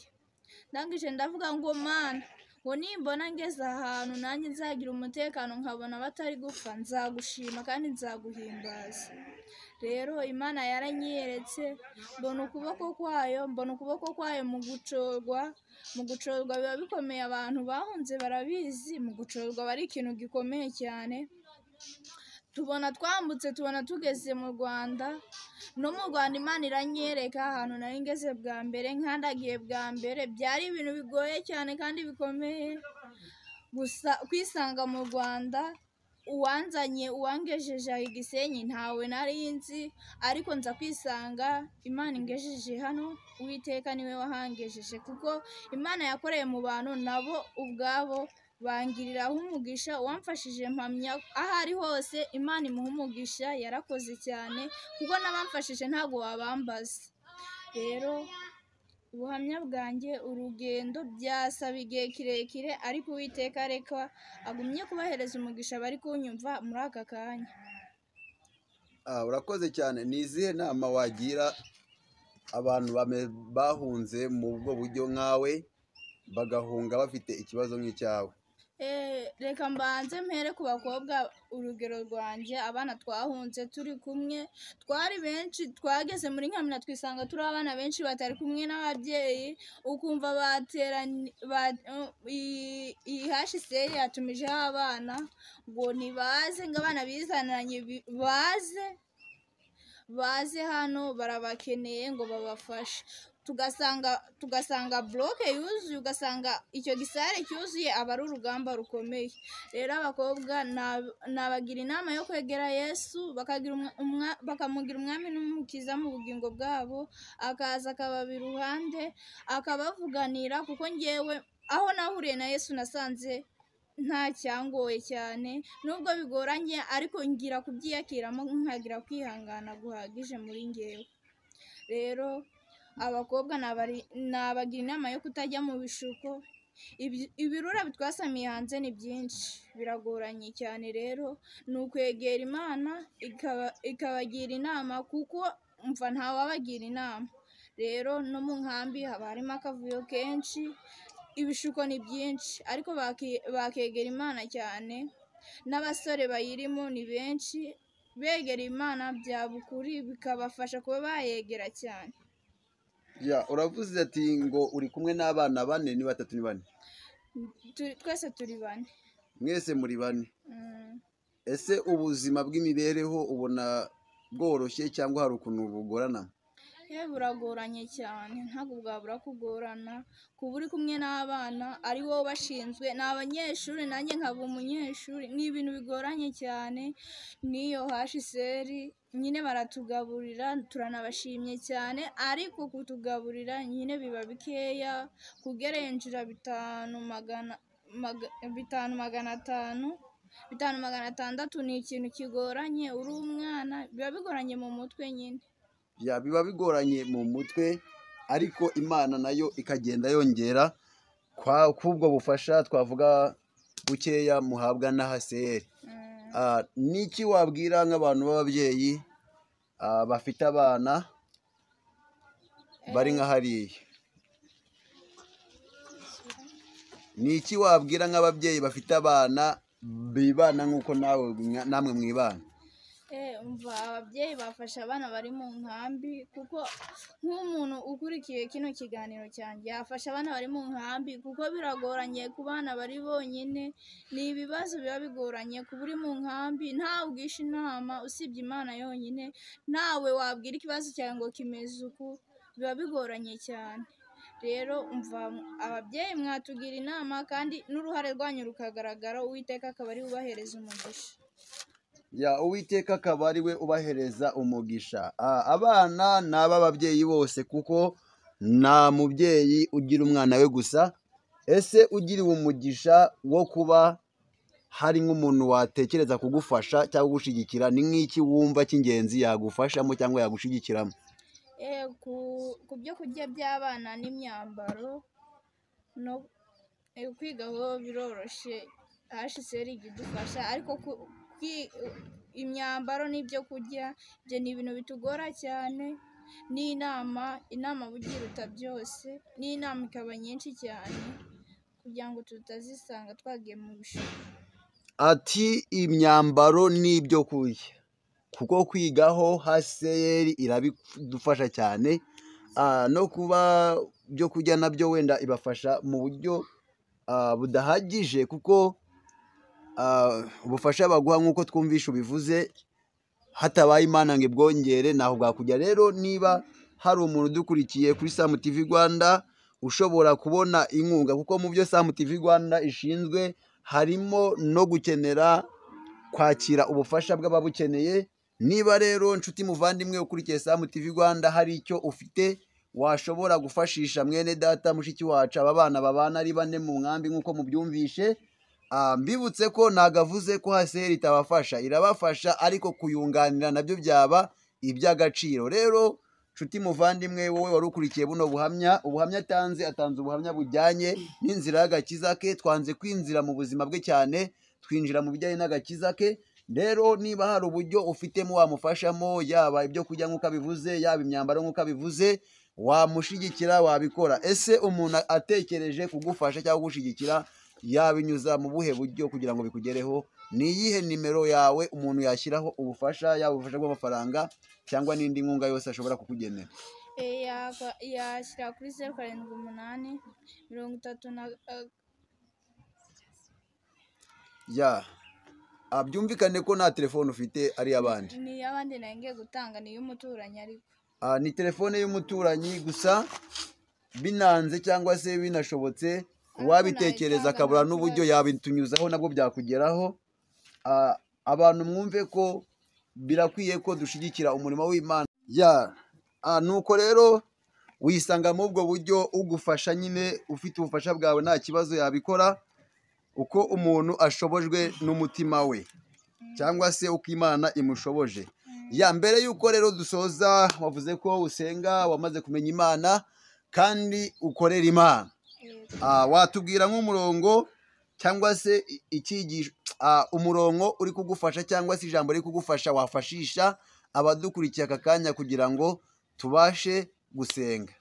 ndangije ndavuga ngo Mana, ngo nimbona ngeze ahantu nanjye nzagira umutekano nkabona batari gupfa, nzagushima kandi nzaguhimbaza. Rero Imana yaranyeretse, mbona ukuboko kwayo mu gucorwa biba bikomeye, abantu bahunze barabizi, mu gucorwa aba ari ikintu gikomeye cyane. Tubona twambutse, tubona tugeze mu Rwanda, no mu Rwanda Imana iranyereka ahantu nari ngeze bwa mbere, nkandagiye bwa mbere, byari ibintu bigoye cyane kandi bikomeye, gusa kwisanga mu Rwanda, uwangejeje i Gisenyi ntawe nari nzi, ariko nza kwisanga Imana ingejeje hano, Uwiteka niwe wahangejeje, kuko Imana yakoreye mu bantu nabo ubwabo bangiriraho umugisha, uwamfashije mpamya aho ari hose Imana imuha umugisha, yarakoze cyane kuko n'abamfashije ntabwo wabambaza. Rero ubuhamya bwanjye, urugendo byasaba igihe kirekire, ariko Uwiteka reka agumye kubahereza umugisha bari kunyumva muri aka kanya. Urakoze cyane. Ni izihe nama wagira abantu bahunze mu bwo buryo nkawe, bagahunga bafite ikibazo nk'icyawe? Reka mbanze mpere ku bakobwa, urugero rwanjye, abana twahunze turi kumwe, twari benshi, twageze muri Nkamira twisanga turi abana benshi batari kumwe n'ababyeyi, ukumva HCR yatumijeho abana ngo nibaze, ngo abana bizananye baze hano barabakeneye ngo babafashe, tugasanga bloke yuzuye, ugasanga icyo gisare cyuzuye, aba ari urugamba rukomeye. Rero abakobwa nabagira inama yo kwegera Yesu, bakamugira umwami n'umukiza mu bugingo bwabo, akaza akababa iruhande akabavuganira, kuko ngewe aho nahuriye na Yesu nasanze nta cyangoye cyane, nubwo bigoranye ariko ngira kubyiyakiramo, nkagira kwihangana guhagije muri ngewe. Rero abakobwa nabagira inama yo kutajya mu bishuko, ibirura bitwasamiye hanze ni byinshi, biragoranye cyane. Rero ni ukwegera Imana ikabagira inama, kuko mva ntawabagira inama. Rero no mu nkambi haba harimo akavuyo kenshi, ibishuko ni byinshi, ariko bakegera Imana cyane, n'abasore bayirimo ni benshi, begera Imana bya bukuri bikabafasha kuba bayegera cyane. Uravuze ati ngo uri kumwe n'abana 4, ni 3 ni 4? Twese turi 4. Mwese muri 4? Ese ubuzima bw'imibereho ubona bworoshye cyangwa hari ukuntu bugorana? Buragoranye cyane, ntabwo bwabura kugorana, kuba uri kumwe n'abana ari wowe bashinzwe, ni abanyeshuri nanjye nkaba umunyeshuri, ni ibintu bigoranye cyane. N'iyo HCR nyine baratugaburira, turanabashimye cyane, ariko kutugaburira nyine biba bikeya, kugerenjira 5,600 ni ikintu kigoranye, uri umwana biba bigoranye mu mutwe nyine. Biba bigoranye mu mutwe, ariko Imana nayo ikagenda yongera kubwo bufasha twavuga bukeya muhabwa na HCR. Niki wabwira nk'abantu b'ababyeyi bafite abana bari nka hariya, ni iki wabwira nk'ababyeyi bafite abana bibana nk'uko namwe mwibana? umva ababyeyi bafasha abana bari mu nkambi, kuko nk'umuntu ukurikiye kino kiganiro cyanjye yafasha abana bari mu nkambi, kuko biragoranye ku bana bari bonyine. Ni ibibazo biba bigoranye kuba uri mu nkambi ntawe ugisha inama usibye Imana yonyine, ntawe wabwira ikibazo cyawe ngo kimeze uku, biba bigoranye cyane. Rero umva ababyeyi mwatugira inama kandi n'uruhare rwanyu rukagaragara, Uwiteka akaba ari ubahereza umugisha. Uwiteka akaba ari we ubahereza umugisha. Abana ni ab'ababyeyi bose, kuko nta mubyeyi ugira umwana we gusa. Ese ugiriwe umugisha wo kuba hari nk'umuntu watekereza kugufasha cyangwa kugushyigikira, ni nk'iki wumva cy'ingenzi yagufashamo cyangwa yagushyigikiramo? Ku byo kurya by'abana n'imyambaro no kwiga ho biroroshye, HCR ijya idufasha, ariko imyambaro n'ibyo kurya ibyo ni ibintu bitugora cyane. N'inama burya iruta byose, n'inama ikaba nyinshi cyane kugira ngo tutazisanga twagiye mu bishuko. Ati imyambaro n'ibyo kurya, kuko kwigaho HCR irabidufasha cyane, no kuba byo kurya nabyo wenda ibafasha mu buryo budahagije, kuko ubufasha baguha nk'uko twumvishe ubivuze, hatabaye Imana ngo ibwongere ntaho bwakujya. Rero niba hari umuntu udukurikiye kuri Sam TV Rwanda ushobora kubona inkunga, kuko mu byo Sam TV Rwanda ishinzwe harimo no gukenera kwakira ubufasha bw'ababukeneye. Niba rero nshuti muvandimwe ukurikiye Sam TV Rwanda hari icyo ufite washobora gufashisha mwene data mushiki wacu, aba bana babana ari bane mu nkambi nk'uko mubyumvishe, mbibutse ko nagavuze ko HCR itabafasha, irabafasha, ariko kuyunganira nabyo byaba iby'agaciro. Rero nshuti muvandimwe wowe wari ukurikiye buno buhamya atanze ubuhamya bujyanye n'inzira y'agakiza ke. Twanze kwinjira mu buzima bwe cyane, twinjira mu bijyanye n'agakiza ke. Rero niba hari uburyo ufitemo wamufashamo, yaba ibyo kurya nk'uko abivuze, yaba imyambaro nk'uko abivuze, wamushyigikira, wabikora. Ese umuntu atekereje kugufasha cyangwa kugushyigikira yabinyuza mu buhe buryo kugira ngo bikugereho? Ni iyihe nimero yawe umuntu yashyiraho ubufasha, yaba ubufasha bw'amafaranga cyangwa n'indi nkunga yose ashobora kukugenera? Yashyira kuri 078 30. Byumvikane ko nta telefone ufite ari abandi. Ni abandi nangiye gutanga, ni y'umuturanyi ariko. Ni telefone y'umuturanyi gusa, binanze cyangwa se binashobotse wabitekereza akabura n'uburyo yabitunyuzaho nabwo byakugeraho. Abantu mwumve ko birakwiye ko dushyigikira umurimo w'Imana. Nuko rero wisanga muri ubwo buryo, ugufasha nyine ufite ubufasha bwawe nta kibazo yabikora, uko umuntu ashobojwe n'umutima we cyangwa se uko Imana imushoboje. Mbere y'uko rero dusoza, wavuze ko usenga, wamaze kumenya Imana kandi ukorera Imana. Watubwira nk'umurongo cyangwa se icyigisho, umurongo uri kugufasha cyangwa se ijambo riri kugufasha wafashisha abadukurikiye aka kanya kugira ngo tubashe gusenga?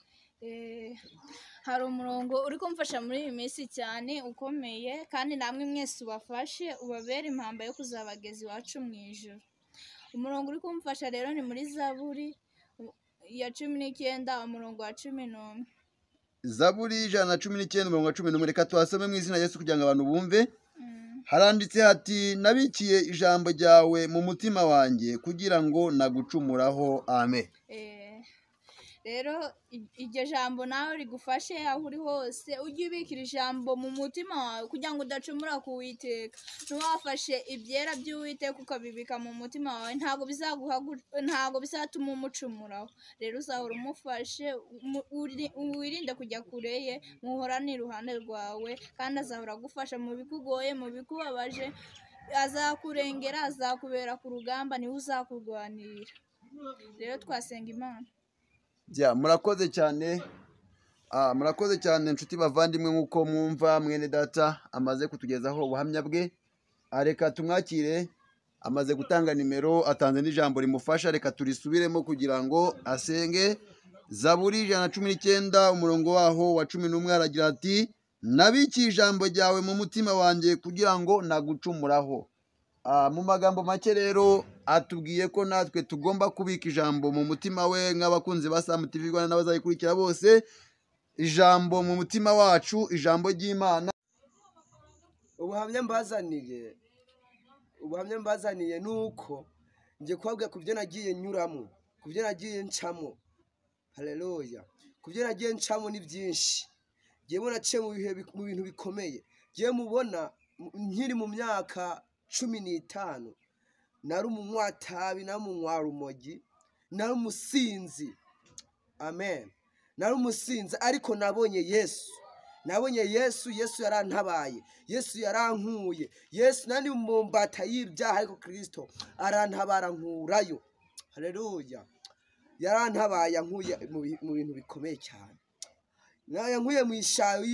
Hari umurongo uri kumfasha muri iyi minsi cyane ukomeye, kandi namwe mwese ubafashe, ubabere impamba yo kuzabageza iwacu mu ijuru. Umurongo uri kumfasha rero ni muri Zaburi ya 19 umurongo wa 11. Zaburi 119 umurongo wa 11. Reka tuhasome mu izina Yesu kugira ngo abantu bumve. Haranditse hati, nabikiye ijambo ryawe mu mutima wanjye kugira ngo nagucumuraho. Amen. Rero iryo jambo nawe rigufashe aho uri hose, ujye ubikira ijambo mu mutima wawe kugira ngo udacumura ku Uwiteka. Ntiwafashe ibyera by'Uwiteka ukabibika mu mutima wawe, ntabwo bizatuma umucumuraho. Rero uzahora umufashe, wirinde kujya kure ye, muhorane iruhande rwawe, kandi azahora agufasha mu bikugoye, mu bikubabaje. Azakurengera, azakubera ku rugamba, niwe uzakurwanirira. Rero twasenga Imana. Murakoze cyane, murakoze cyane nshuti bavandimwe, nk'uko mwumva mwene data amaze kutugezaho ubuhamya bwe. Reka tumwakire, amaze gutanga nimero, atanze n'ijambo rimufasha. Reka turisubiremo kugira ngo asenge, Zaburi 119 umurongo waho wa 11 aragira ati nabikiye ijambo ryawe mu mutima wanjye kugira ngo nagucumuraho. Mu magambo make rero atubwiye ko natwe tugomba kubika ijambo mu mutima we nk'abakunzi ba Sam TV Rwanda n'abazayikurikira bose, ijambo mu mutima wacu, ijambo ry'Imana. ubuhamya mbazaniye nuko ngiye kubabwira ku byo nagiye nyuramo, ku byo nagiye ncamo. Haleluya. Ku byo nagiye ncamo ni byinshi. Ngiye naciye mu bintu bikomeye. Ngiye mubona nkiri mu myaka 15 nari umunyatabi, nari umunywarumogi, nari umusinzi. Amen. Nari umusinzi ariko nabonye Yesu. Yesu yarantabaye, Yesu yarankuye, Yesu nani mu mbata y'ibyaha ariko Kristo arantabara nkurayo. Haleluya. Yarantabaye ankuye mu bintu bikomeye cyane. Yankuye mu ishayo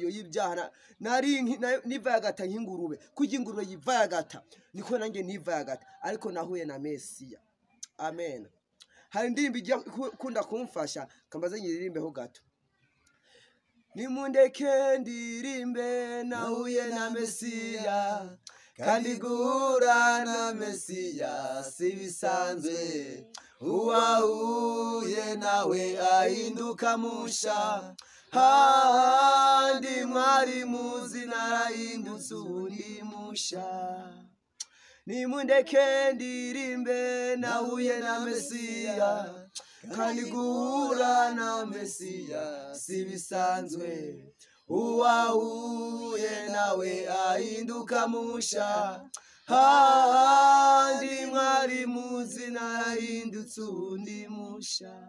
y'ibyaha, nari nivayagata nk'ingurube, kujya ingurube yivayagata niko nanjye nivayagata, ariko nahuye na Mesiya. Amen. Hari indirimbo ijya kunda kumfasha, kambaze nyiririmbeho gato. Nimundeke ndirimbe nahuye na Mesiya, kandi guhura na Mesiya si bisanzwe. Uwahuye nawe ahinduka musha, hahandi mwari muzi narahindutse undi musha. Nimundeke ndirimbe nahuye na Mesiya, kandi guhura na Mesiya si bisanzwe. Uwahuye nawe ahinduka musha, hahandi mwari muzi narahindutse undi musha.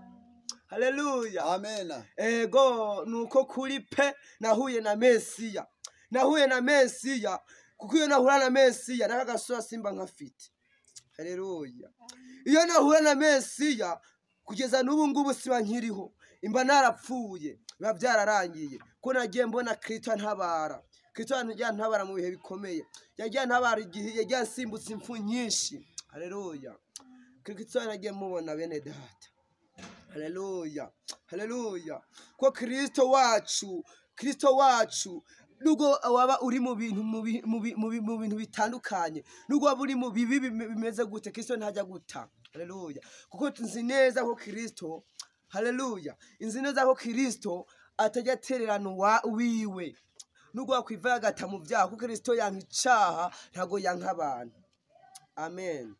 Haleluya. Amen. Ego nuko kuri pe nahuye na Mesiya. Kuko iyo nahura na Mesiya nakagasura simba nkafite. Haleluya. Iyo nahura na Mesiya kugeza n'ubu ngubu siba nkiriho, imba narapfuye, biba byararangiye. Ko nagiye mbona Kristo antabara. Kristo antabara mu bihe bikomeye. Yagiye antabara igihe yagiye asimbutse impfu nyinshi. Haleluya. Kristo nagiye mubona bene data. Haleluya. Ko Kristo wacu nugo waba uri mu bintu bitandukanye, nugo waba uri mu bibi bimeze gute, Kristo ntajya guta. Haleluya. Kuko nzi neza ko Kristo, haleluya, nzi neza ko Kristo atajya atererana wiwe. Nugo wakwivagata mu byaha, kuko Kristo yanka icaha ntago yanka abantu. Amen.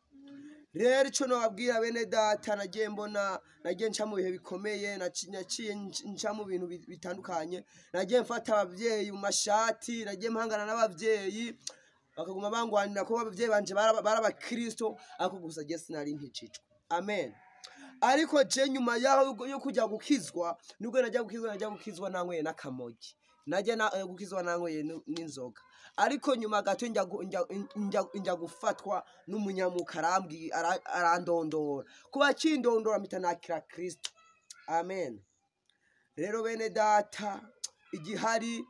Rero ico no babwira bene data, nagiye nca mu bihe bikomeye, naciye nca mu bintu bitandukanye, nagiye mfata abavyeyi mu mashati, nagiye mpangana n'abavyeyi bakaguma bangwanira ko abavyeyi banje barabakristo, ako gusa je sinari nkicicwa. Amen. Ariko je nyuma yaho yo kujya gukizwa, nubwo najya gukizwa nanyweye n'akamogi, najya gukizwa nanyweye n'inzoga. Ariko nyuma gato njya gufatwa n'umunyamuka arandondora, kuba kindondora mpita nakira Kristo. Amen. Rero bene data, igihari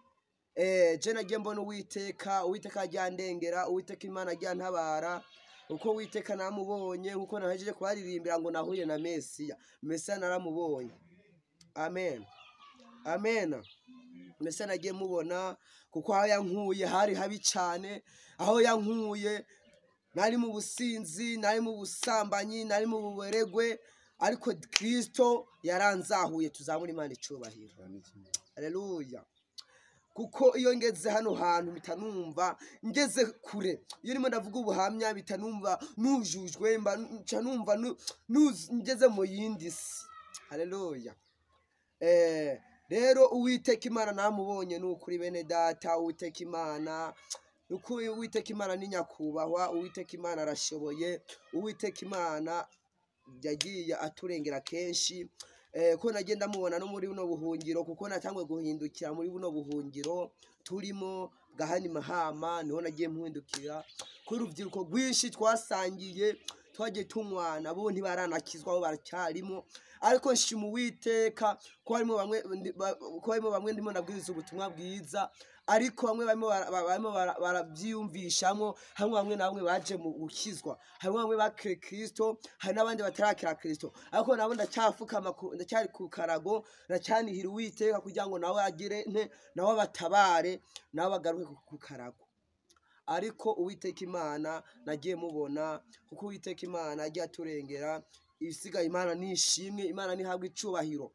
je nagiye mbona Uwiteka ajyandengera, Uwiteka Imana ajyantabara. Uko Uwiteka namubonye, nkuko nahejeje kubaririmbira ngo nahuye na Mesiya naramubonye. Amen. Mesiya nagiye mubona, kuko aho yankuye hari habi cyane. Aho yankuye nari mu businzi, nari mu busambanyi, nari mu buberegwe, ariko Kristo yaranzahuye. Tuzamura Imana icubahiro. Haleluya. Kuko iyo ngeze hano hantu bitanumva ngeze kure, iyo nimo ndavuga ubuhamya bitanumva nujujwe, mba numva ngeze mu yindi si. Haleluya. Rero Uwiteka Imana namubonye n'ukuri bene data. Uwiteka Imana ni nyakubahwa, Uwiteka Imana arashoboye, Uwiteka Imana yagiye aturengera kenshi. Ko nagenda mubona no muri buno buhungiro, kuko natangwe guhindukira muri buno buhungiro turimo Gahani Mahama, niho nagiye muhindukira. Ko urubyiruko rwinshi twasangiye twagiye tumwana bo ntibaranakizwa aho baracyarimo ariko nshima Uwiteka ko harimo bamwe ndimo nabwiriza ubutumwa bwiza ariko bamwe barimo barabyiyumvishamo hamwe bamwe na bamwe baje mu gukizwa hamwe bamwe bakire Kristo hari n'abandi batarakira Kristo ariko nabo ndacyari ku karago ndacyanihira Uwiteka kugira ngo nawe agire nawe batabare nawe bagaruke ku karago ariko Uwiteka Imana nagiye mubona kuko Uwiteka Imana yagiye aturengera ibisigaye Imana nishimwe Imana nihabwa icubahiro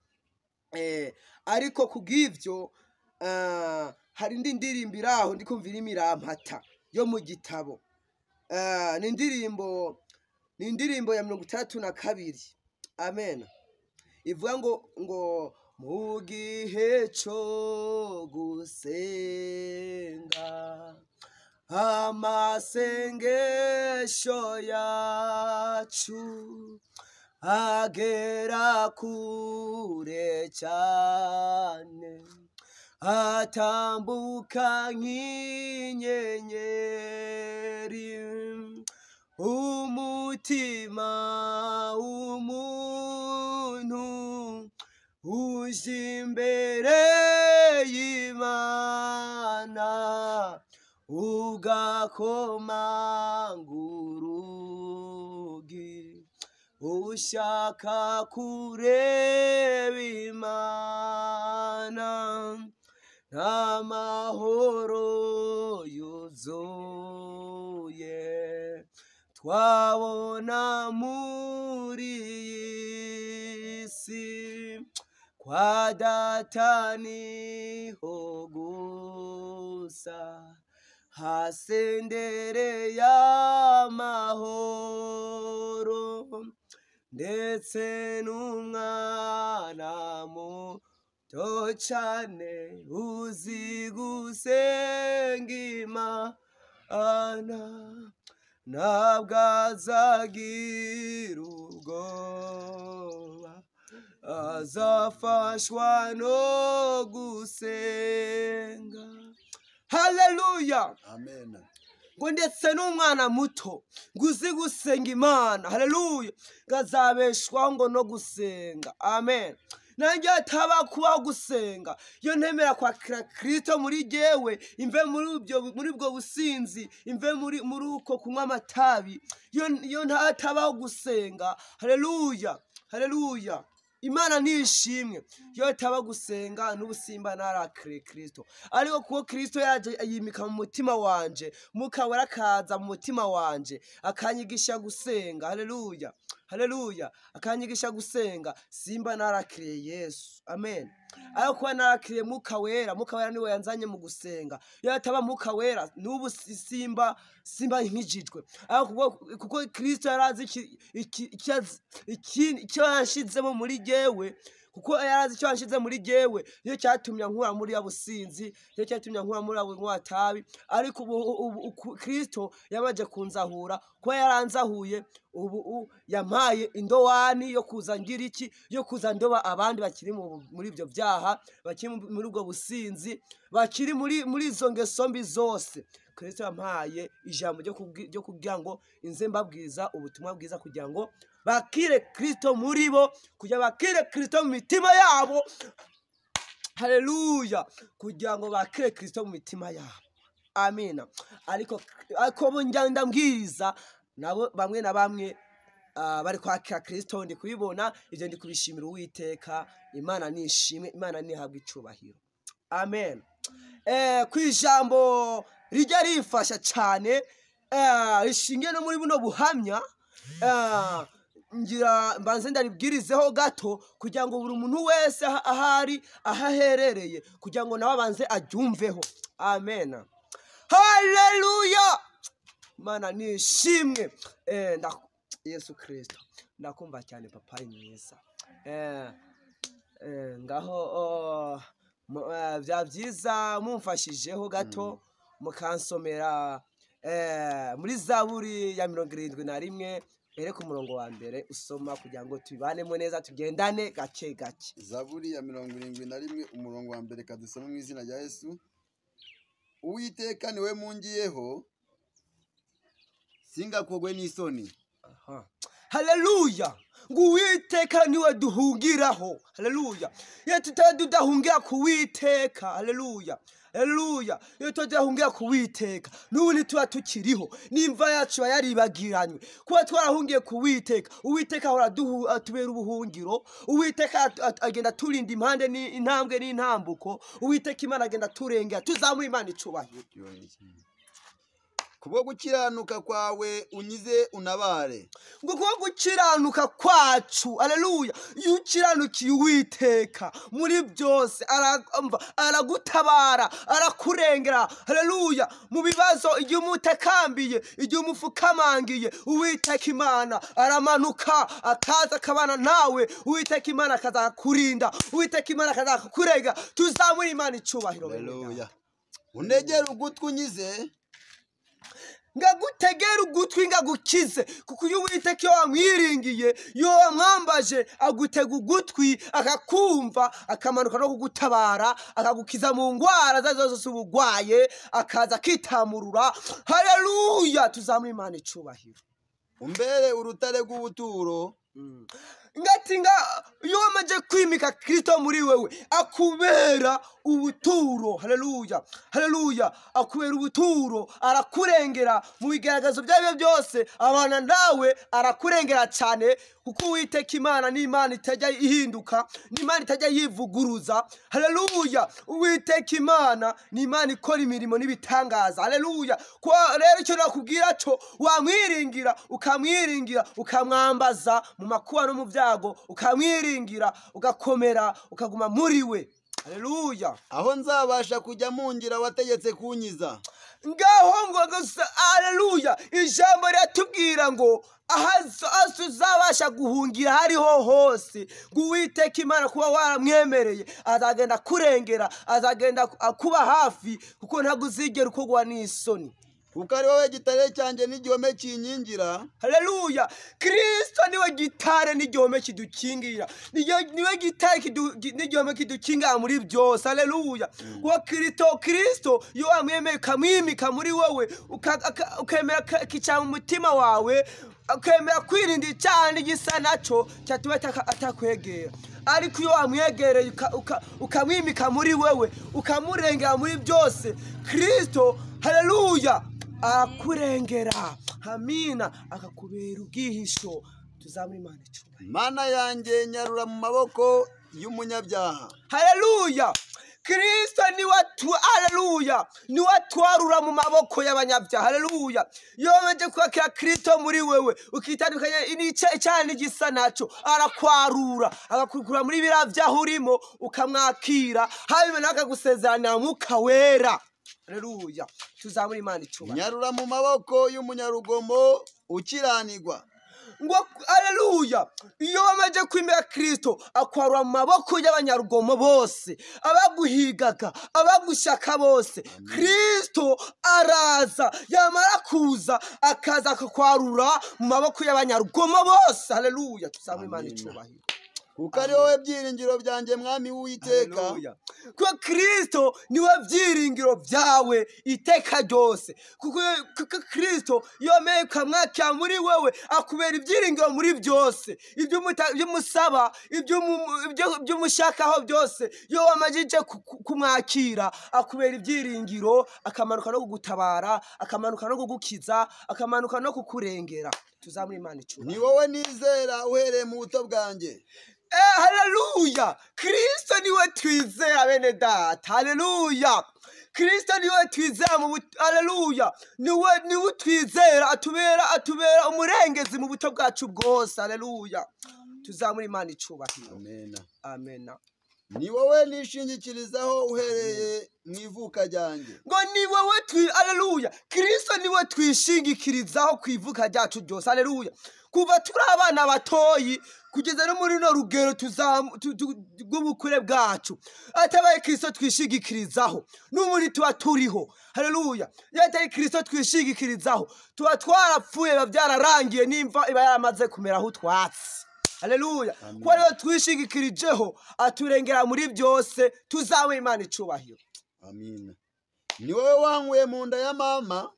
ariko kubw'ivyo hari indi ndirimbo iraho ndikumvira imirampata yo mu gitabo ni indirimbo ya 62 amen ivuga ngo mu gihe cyo gusenga amasengesho yacu agera kure cyane atambuka nk'inyenyeri umutima w'umuntu uje imbere y'Imana ugakomanga urugi ushaka kureba Imana n'amahoro yuzuye twabona muri iyi si kwa data niho gusa hasendereye amahoro ndetse n'umwana muto cyane uzi gusenga Imana ntabwo azagira ubwoba azafashwa no gusenga haleluya amen ngo ndetse n'umwana muto nguzi gusenga Imana haleluya ngazabeshwaho ngo no gusenga amen nanjye ataba kuba gusenga iyo ntemera kwakira Kristo muri jewe imve muri bwo businzi imve muri uko kunywa amatabi iyo ntatabaho gusenga haleluya haleluya Imana nishimwe iyo taba gusenga n'ubusimba narakire Kristo ariko kuko Kristo yaje yimika mu mutima wanje mukabara kaza mu mutima wanje akanyigisha gusenga haleluya haleluya akanyigisha gusenga simba narakire Yesu amen ariko kuba narakire mukawera niwe yanzanye mu gusenga iyo ataba mukawera n'ubu simba nkijijwe ariko kuko Kristo yarazi icyo yanshizemo muri jewe kuko yarazi icyo yanshize muri jewe iyo cyatumye nkura muri abusinzi iyo cyatumye nkura muri abunwatabi ariko ubu Kristo yabaje kunzahura ko yaranzahuye ubu yampaye indowani yo kuza ngira iki yo kuza ndoba abandi bakiri muri ibyo byaha bakiri muri ubwo businzi bakiri muri izo ngeso mbi zose Kristo yampaye ijambo ryo kugira ngo inze mbabwiza ubutumwa bwiza kugira ngo bakire Kristo muri bo kugira bakire Kristo mu mitima yabo haleluya kugira ngo bakire Kristo mu mitima yabo amina ariko ndambwiriza nabo bamwe na bamwe bari kwakira Kristo ndi kubibona ivyo ndi kubishimira Uwiteka Imana nishimwe Imana nihabwa icubahiro amen kwijambo rijya rifasha cyane rishingiye no muri buno buhamya ngira mbanze ndaribwirizeho gato kugira ngo buri muntu wese ahari ahaherereye kugira ngo nawe abanze aryumveho amen haleluya Mana nishimwe Yesu Kristo ndakumva cyane papa mwiza ngaho bya byiza mumfashijeho gato mukansomera muri Zaburi ya 71 ku murongo wa mbere usoma kugira ngo tubibanemo neza tugendane gake gake Zaburi ya 71 umurongo wa mbere kadusoma mu izina rya Yesu Uwiteka niwe mungiyeho singakogwe n'isoni haleluya ngo uwiteka niwe duhungiraho haleluya iyo tutadahungira ku witeka haleluya haleluya iyo tudahungira ku witeka n'ubu ntituba tukiriho n'imva yacu yaribagiranywe kuba twarahungiye ku witeka uwiteka ahora atubera ubuhungiro uwiteka agenda turinda impande intambwe n'intambuko uwiteka imana agenda turengera tuzamura imana icubahiro kubwo gukiranuka kwawe unyize unabare ngo kubwo gukiranuka kwacu haleluya iyo ukiranukiye uwiteka muri byose aragutabara arakurengera haleluya mu bibazo igihe umutakambiye igihe umufukamangiye uwiteka imana aramanuka akaza akabana nawe uwiteka imana akazakurinda uwiteka imana akazakurega tuzamura imana icubahiro haleluya unegera ugutwi unyize ngagutegera ugutwi ngagukize kuko iyo uwiteka iyo wamwiringiye iyo wamwambaje agutega ugutwi akakumva akamanuka no kugutabara akagukiza mu ngwara zazo zose ubugwaye akaza akitamurura haleluya tuzamura imana icubahiro umbere urutare rw'ubuturo ngatinga iyo wamaze kwimika Kristo muri wewe akubera ubuturo haleluya haleluya akubera ubuturo arakurengera mu bigaragazo byabyo byose abana nawe arakurengera cyane kuko uwiteka imana ni imana itajya ihinduka ni imana itajya yivuguruza haleluya uwiteka imana ni imana ikora imirimo n'ibitangaza haleluya rero icyo nakubwira cyo wamwiringira ukamwiringira ukamwambaza mu makuba no mu byago ukamwiringira ugakomera ukaguma muri we haleluya aho nzabasha kujya mungira wategetse kunyiza ngaho ngo gusa haleluya ijambo riratubwira ngo aho uzabasha guhungira hariho hose ngo uwiteka imana kuba waramwemereye azagenda kurengera azagenda kuba hafi kuko ntabwo uzigera ukogwa n'isoni kuko ari wowe gitare cyanjye n'igihome kinkingira haleluya Kristo niwe gitare n'igihome kidukingira niwe gitare n'igihome kidukingira muri byose haleluya kuko Kristo iyo wamwemeye ukamwimika muri wowe ukemera kica mu mutima wawe ukemera kwirinda icyaha n'igisa nacyo cyatuma atakwegera ariko iyo wamwegereye ukamwimika muri wewe ukamurengera muri byose Kristo haleluya akurengera amina akakubera ubwihisho tuzamura imana icubahiro mana yanjye nyarura mu maboko y'umunyabyaha haleluya Kristo niwe atwarura mu maboko y'abanyabyaha haleluya iyo wamaze kwakira Kristo muri wewe ukitandukanya icyaha n'igisa nacyo arakwarura agakukura muri biriya byaha urimo ukamwakira hanyuma nawe akagusezeranya mwuka wera haleluya tuzamura imana icubahiro nyarura mu maboko y'umunyarugomo ukiranirwa ngo haleluya iyo wamaze kwimera Kristo akwarura mu maboko y'abanyarugomo bose abaguhigaga abagushaka bose Kristo araza yamara kuza akaza akakwarura mu maboko y'abanyarugomo bose haleluya tuzamura imana icubahiro kuko ari wowe byiringiro byanjye mwami w'uwiteka kuko Kristo niwe byiringiro byawe iteka ryose kuko Kristo yomeye ukamwakira muri wewe akubera ibyiringiro muri byose ibyo umusaba ibyo umushakaho byose iyo wamajije kumwakira akubera ibyiringiro akamanuka no kugutabara akamanuka no kugukiza akamanuka no kukurengera tuzamura imana icubahiro ni wowe nizera uhereye mu buto bwanjye haleluya Kristo niwe twizera bene data haleluya Kristo niwe twizera haleluya niwe twizera atubera umurengezi mu buto bwacu bwose haleluya tuzamura imana icubahiro amen ni wowe nishingikirizaho uhereye mu ivuka ryanjye ngo ni wowe haleluya Kristo niwe twishingikirizaho ku ivuka ryacu ryose haleluya kuva turi abana batoyi kugeza no muri no rugero rw'ubukure bwacu atabaye Kristo twishingikirizaho n'ubundi tuba turiho haleluya iyo atari Kristo twishingikirizaho tuba twarapfuye biba byararangiye n'imva iba yaramaze kumeraho utwatsi haleluya kuko ariyo twishingikirijeho aturengera muri byose tuzawe imana icubahiro amina ni wowe wankuye mu nda ya mama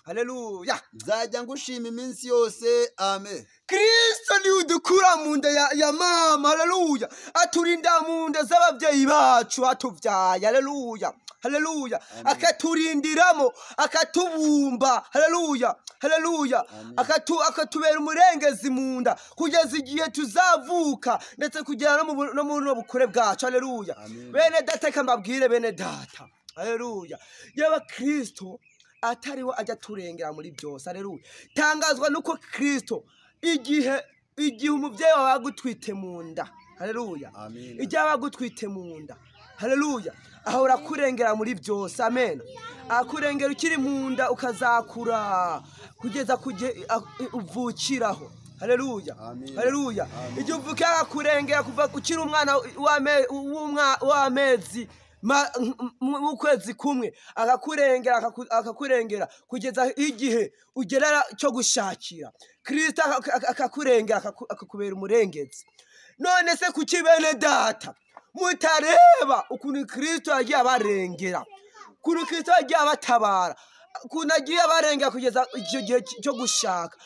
haleluya. nzajya ngushima iminsi yose, amen. Kristo niwe udukura mu nda ya mama, haleluya, aturinda mu nda z'ababyeyi bacu atuvyaye, haleluya, haleluya, akaturindiramo, akatubumba, haleluya, haleluya, akatubera umurengezi mu nda kugeza igihe tuzavuka ndetse kugera no mu bukure bwacu, haleluya. Bene data, reka mbabwire bene data, haleluya, yaba Kristo atariwe ajya turengera muri byose, haleluya. Tangazwa nuko Kristo igihe umubyeyi wawe agutwite mu nda, haleluya, igihe abagutwite mu nda, haleluya, ahora kurengera muri byose, amen. Akurengera ukiri mu nda ukazakura kugeza uvukiraho, haleluya, haleluya. Igihe uvuka akurengera kuva ukiri umwana w'amezi ukwezi kumwe, akakurengera kugeza igihe ugerera cyo gushakira. Kristo akakurengera akakubera umurengezi. None se kuki bene data mutareba ukuntu Kristo yagiye abarengera, ukuntu Kristo yagiye abatabara, ukuntu agiye abarengera kugeza icyo gihe cyo gushaka?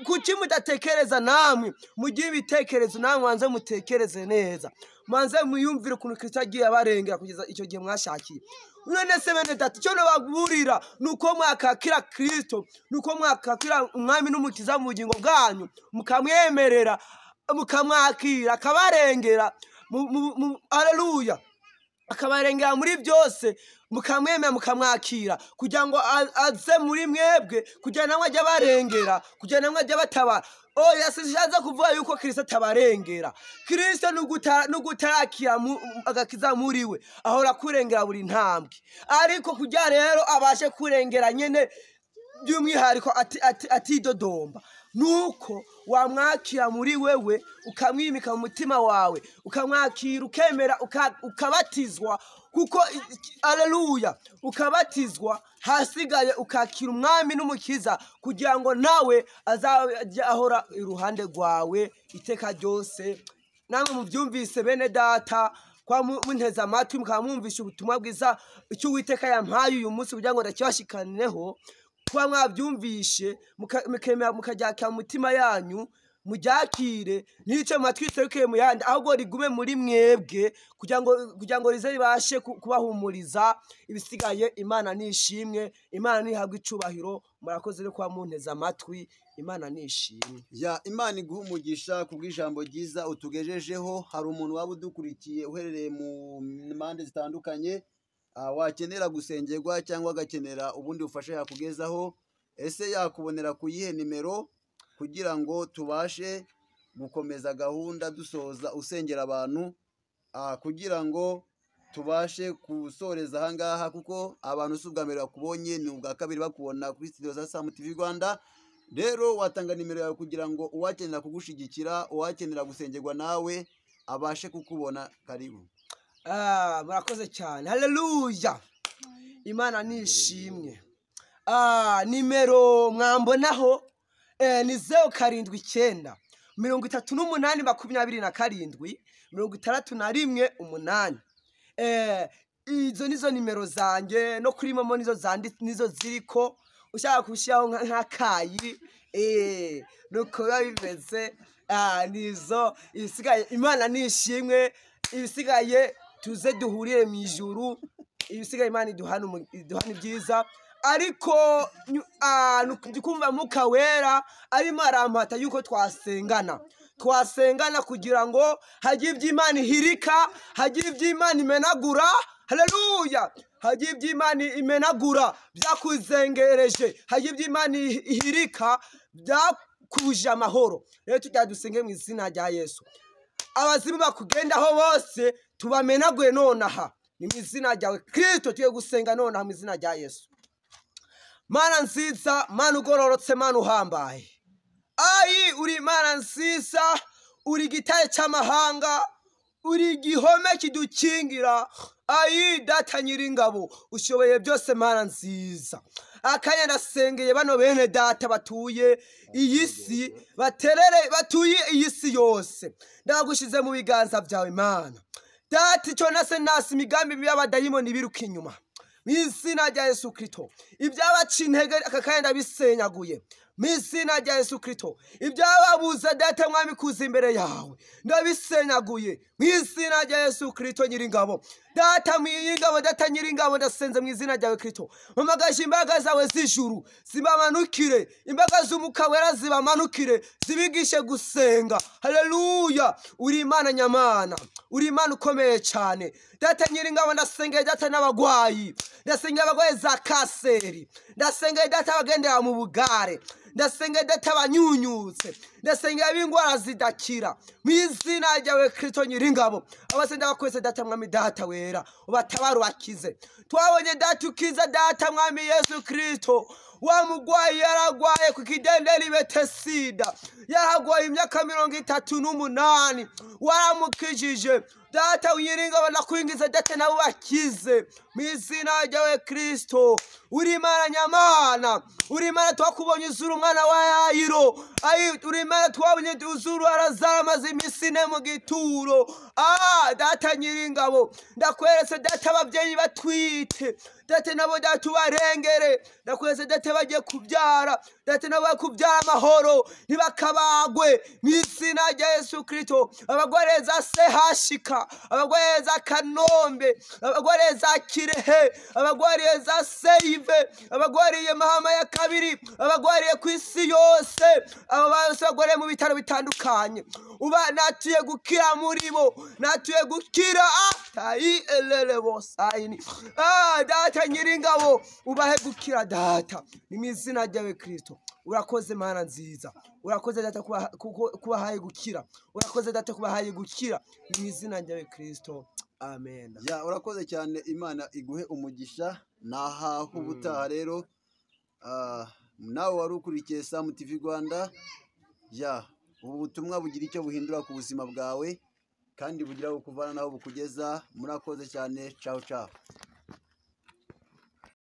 Kuki mudatekereza namwe mugiye ibitekerezo namwe mwanze mutekereze neza, mwanze muyumvire ukuntu Kristo yagiye abarengera kugeza icyo gihe mwashakiye? None se bene data, icyo nababurira nuko mwakakira Kristo, nuko mwakakira umwami n'umukiza mu bugingo bwanyu, mukamwemerera, mukamwakira, akabarengera, haleluya, akabarengera muri byose, mukamwemera mukamwakira kugira ngo aze muri mwebwe, kugira namwe ajye abarengera, kugira namwe ajye abatabara. Oya, sishaza kuvuga yuko Kristo atabarengera. Kristo nugutarakira agakiza muri we, ahora kurengera buri ntambwe. Ariko kugira rero abashe kurengera nyene by'umwihariko atidodomba, nuko wamwakira muri wewe, ukamwimika mu mutima wawe, ukamwakira, ukemera, ukabatizwa, kuko haleluya, ukabatizwa, hasigaye ukakira umwami n'umukiza kugira ngo nawe azajya ahora iruhande rwawe iteka ryose. Namwe mubyumvise bene data, kwa munteze amatwi mukamwumvisha ubutumwa bwiza icyo Uwiteka yampaye uyu munsi kugira ngo ndakibashikanireho. Kuba mwabyumvishe mukemera mukaryakira mu mitima yanyu, muryakire, ntice matwi tseruke mu yandi, ahubwo rigume muri mwebwe kugira ngo rize ribashe kubahumuriza. Ibisigaye Imana nishimwe, Imana nihabwe icubahiro. Murakoze rero kwa munteze amatwi, Imana nishimwe. Imana iguha umugisha kubw'ijambo ryiza utugejejeho. Hari umuntu waba udukurikiye uherereye mu mpande zitandukanye, wakenera gusengerwa cyangwa agakenera ubundi bufasha yakugezaho, ese yakubonera ku yihe nimero kugira ngo tubashe gukomeza gahunda dusoza usengera abantu, kugira ngo tubashe gusoreza ahangaha, kuko abantu si ubwa mbere bakubonye, ni ubwa kabiri bakubona kuri studio za Sam TV Rwanda. Rero watanga nimero yawe kugira ngo uwakenera kugushigikira, uwakenera gusengerwa nawe abashe kukubona. Karibu. Murakoze cyane, haleluya, Imana nishimwe. Nimero mwambonaho ni 079 38 27 8. Izo nizo nimero zanjye, no kuri momo nizo ziriko, ushaka kubishyiraho nk'akayi, nuko biba bimeze. Nizo ibisigaye Imana nishimwe, ibisigaye tuze duhurire mu ijuru, ibisigaye Imana iduhana ibyiza. Ariko ndikumva Mwuka Wera arimo arampata yuko twasengana kugira ngo hagire iby'Imana ihirika, hagire iby'Imana imenagura, haleluya, hagire iby'Imana imenagura byakuzengereje, hagire iby'Imana ihirika byakuje amahoro. Rero tujya dusenge mu izina rya Yesu. Abazimu bakugendaho bose tubamenaguye nonaha, ni mu izina ryawe Kristo tugiye gusenga nonaha mu izina rya Yesu. Mana nziza, Mana ugororotse, Mana uhambaye, uri Mana nziza, uri gitare cy'amahanga, uri igihome kidukingira, Data Nyiringabo, ushoboye byose Mana nziza. Akanya ndasengeye bano bene data batuye iyi si, batuye iyi si yose, ndagushize mu biganza byawe Mana. Data, icyo nase imigambi y'abadayimoni biruka inyuma, mu izina rya Yesu Kristo. Ibyabaca intege aka kanya ndabisenyaguye mu izina rya Yesu Kristo. Ibyababuza data mwami kuza imbere yawe ndabisenyaguye mu izina rya Yesu Kristo nyiringabo. Data mwiyingabo, data nyiringabo, ndasenze mu izina ryawe Kristo. Mpamagaje imbaraga zawe z'ijuru zibamanukire, imbaraga z'Umwuka Wera zibamanukire, zibigishe gusenga. Haleluya! Uri Imana nyamana, uri Imana ukomeye cyane. Data nyiringabo, ndasengeye data n'abagwayi, ndasengeye abagwayi za kanseri, ndasengeye data abagendera mu bugare, ndasengeye data abanyunyutse, ndasengeye ab'indwara zidakira mu izina ryawe Kristo nyiringabo. Abasenda bakwese data mwami data wera, ubatabara ubakize. Twabonye data ukiza data mwami Yesu Kristo. Wa mugwayi yaragwaye ku kidendeli Betesida, yaragwaye imyaka 38, waramukijije. Data nyiringabo, ndakwingiza data nawe bakize mu izina ryawe Kristo. Uri Imana nyamana, uri Imana twakubonye uzura umwana wa Yayiro, uri Imana twabonye uzura Lazaro amaze iminsi ine mu gituro. Data nyiringabo, ndakweretse data ababyeyi batwite, data nabo data ubarengere, ndakweretse data bagiye kubyara, data nabo bakubyara amahoro ntibakabagwe mu izina rya Yesu Kristo. Abagore za Sehashika, abagore za Kanombe, abagore za Kirehe, abagore za Seive, abagore Mahama ya kabiri, abagore ku isi yose, abagore mu bitaro bitandukanye, uba natuye gukira muri bo, natuye gukira. Tayi elele bosayini. Data nyiringabo, ubahe gukira data mu izina ryawe Kristo. Urakoze Mana nziza, urakoze data kubahaye gukira, urakoze data kubahaye gukira mu izina ryawe Kristo. Amen. Urakoze cyane, Imana iguhe umugisha. Naha ubutaha rero nawe wari ukurikiye Sam TV Rwanda. Ubu butumwa bugira icyo buhindura ku buzima bwawe kandi bugira kuvana naho bukugeza. Murakoze cyane. Ciao ciao.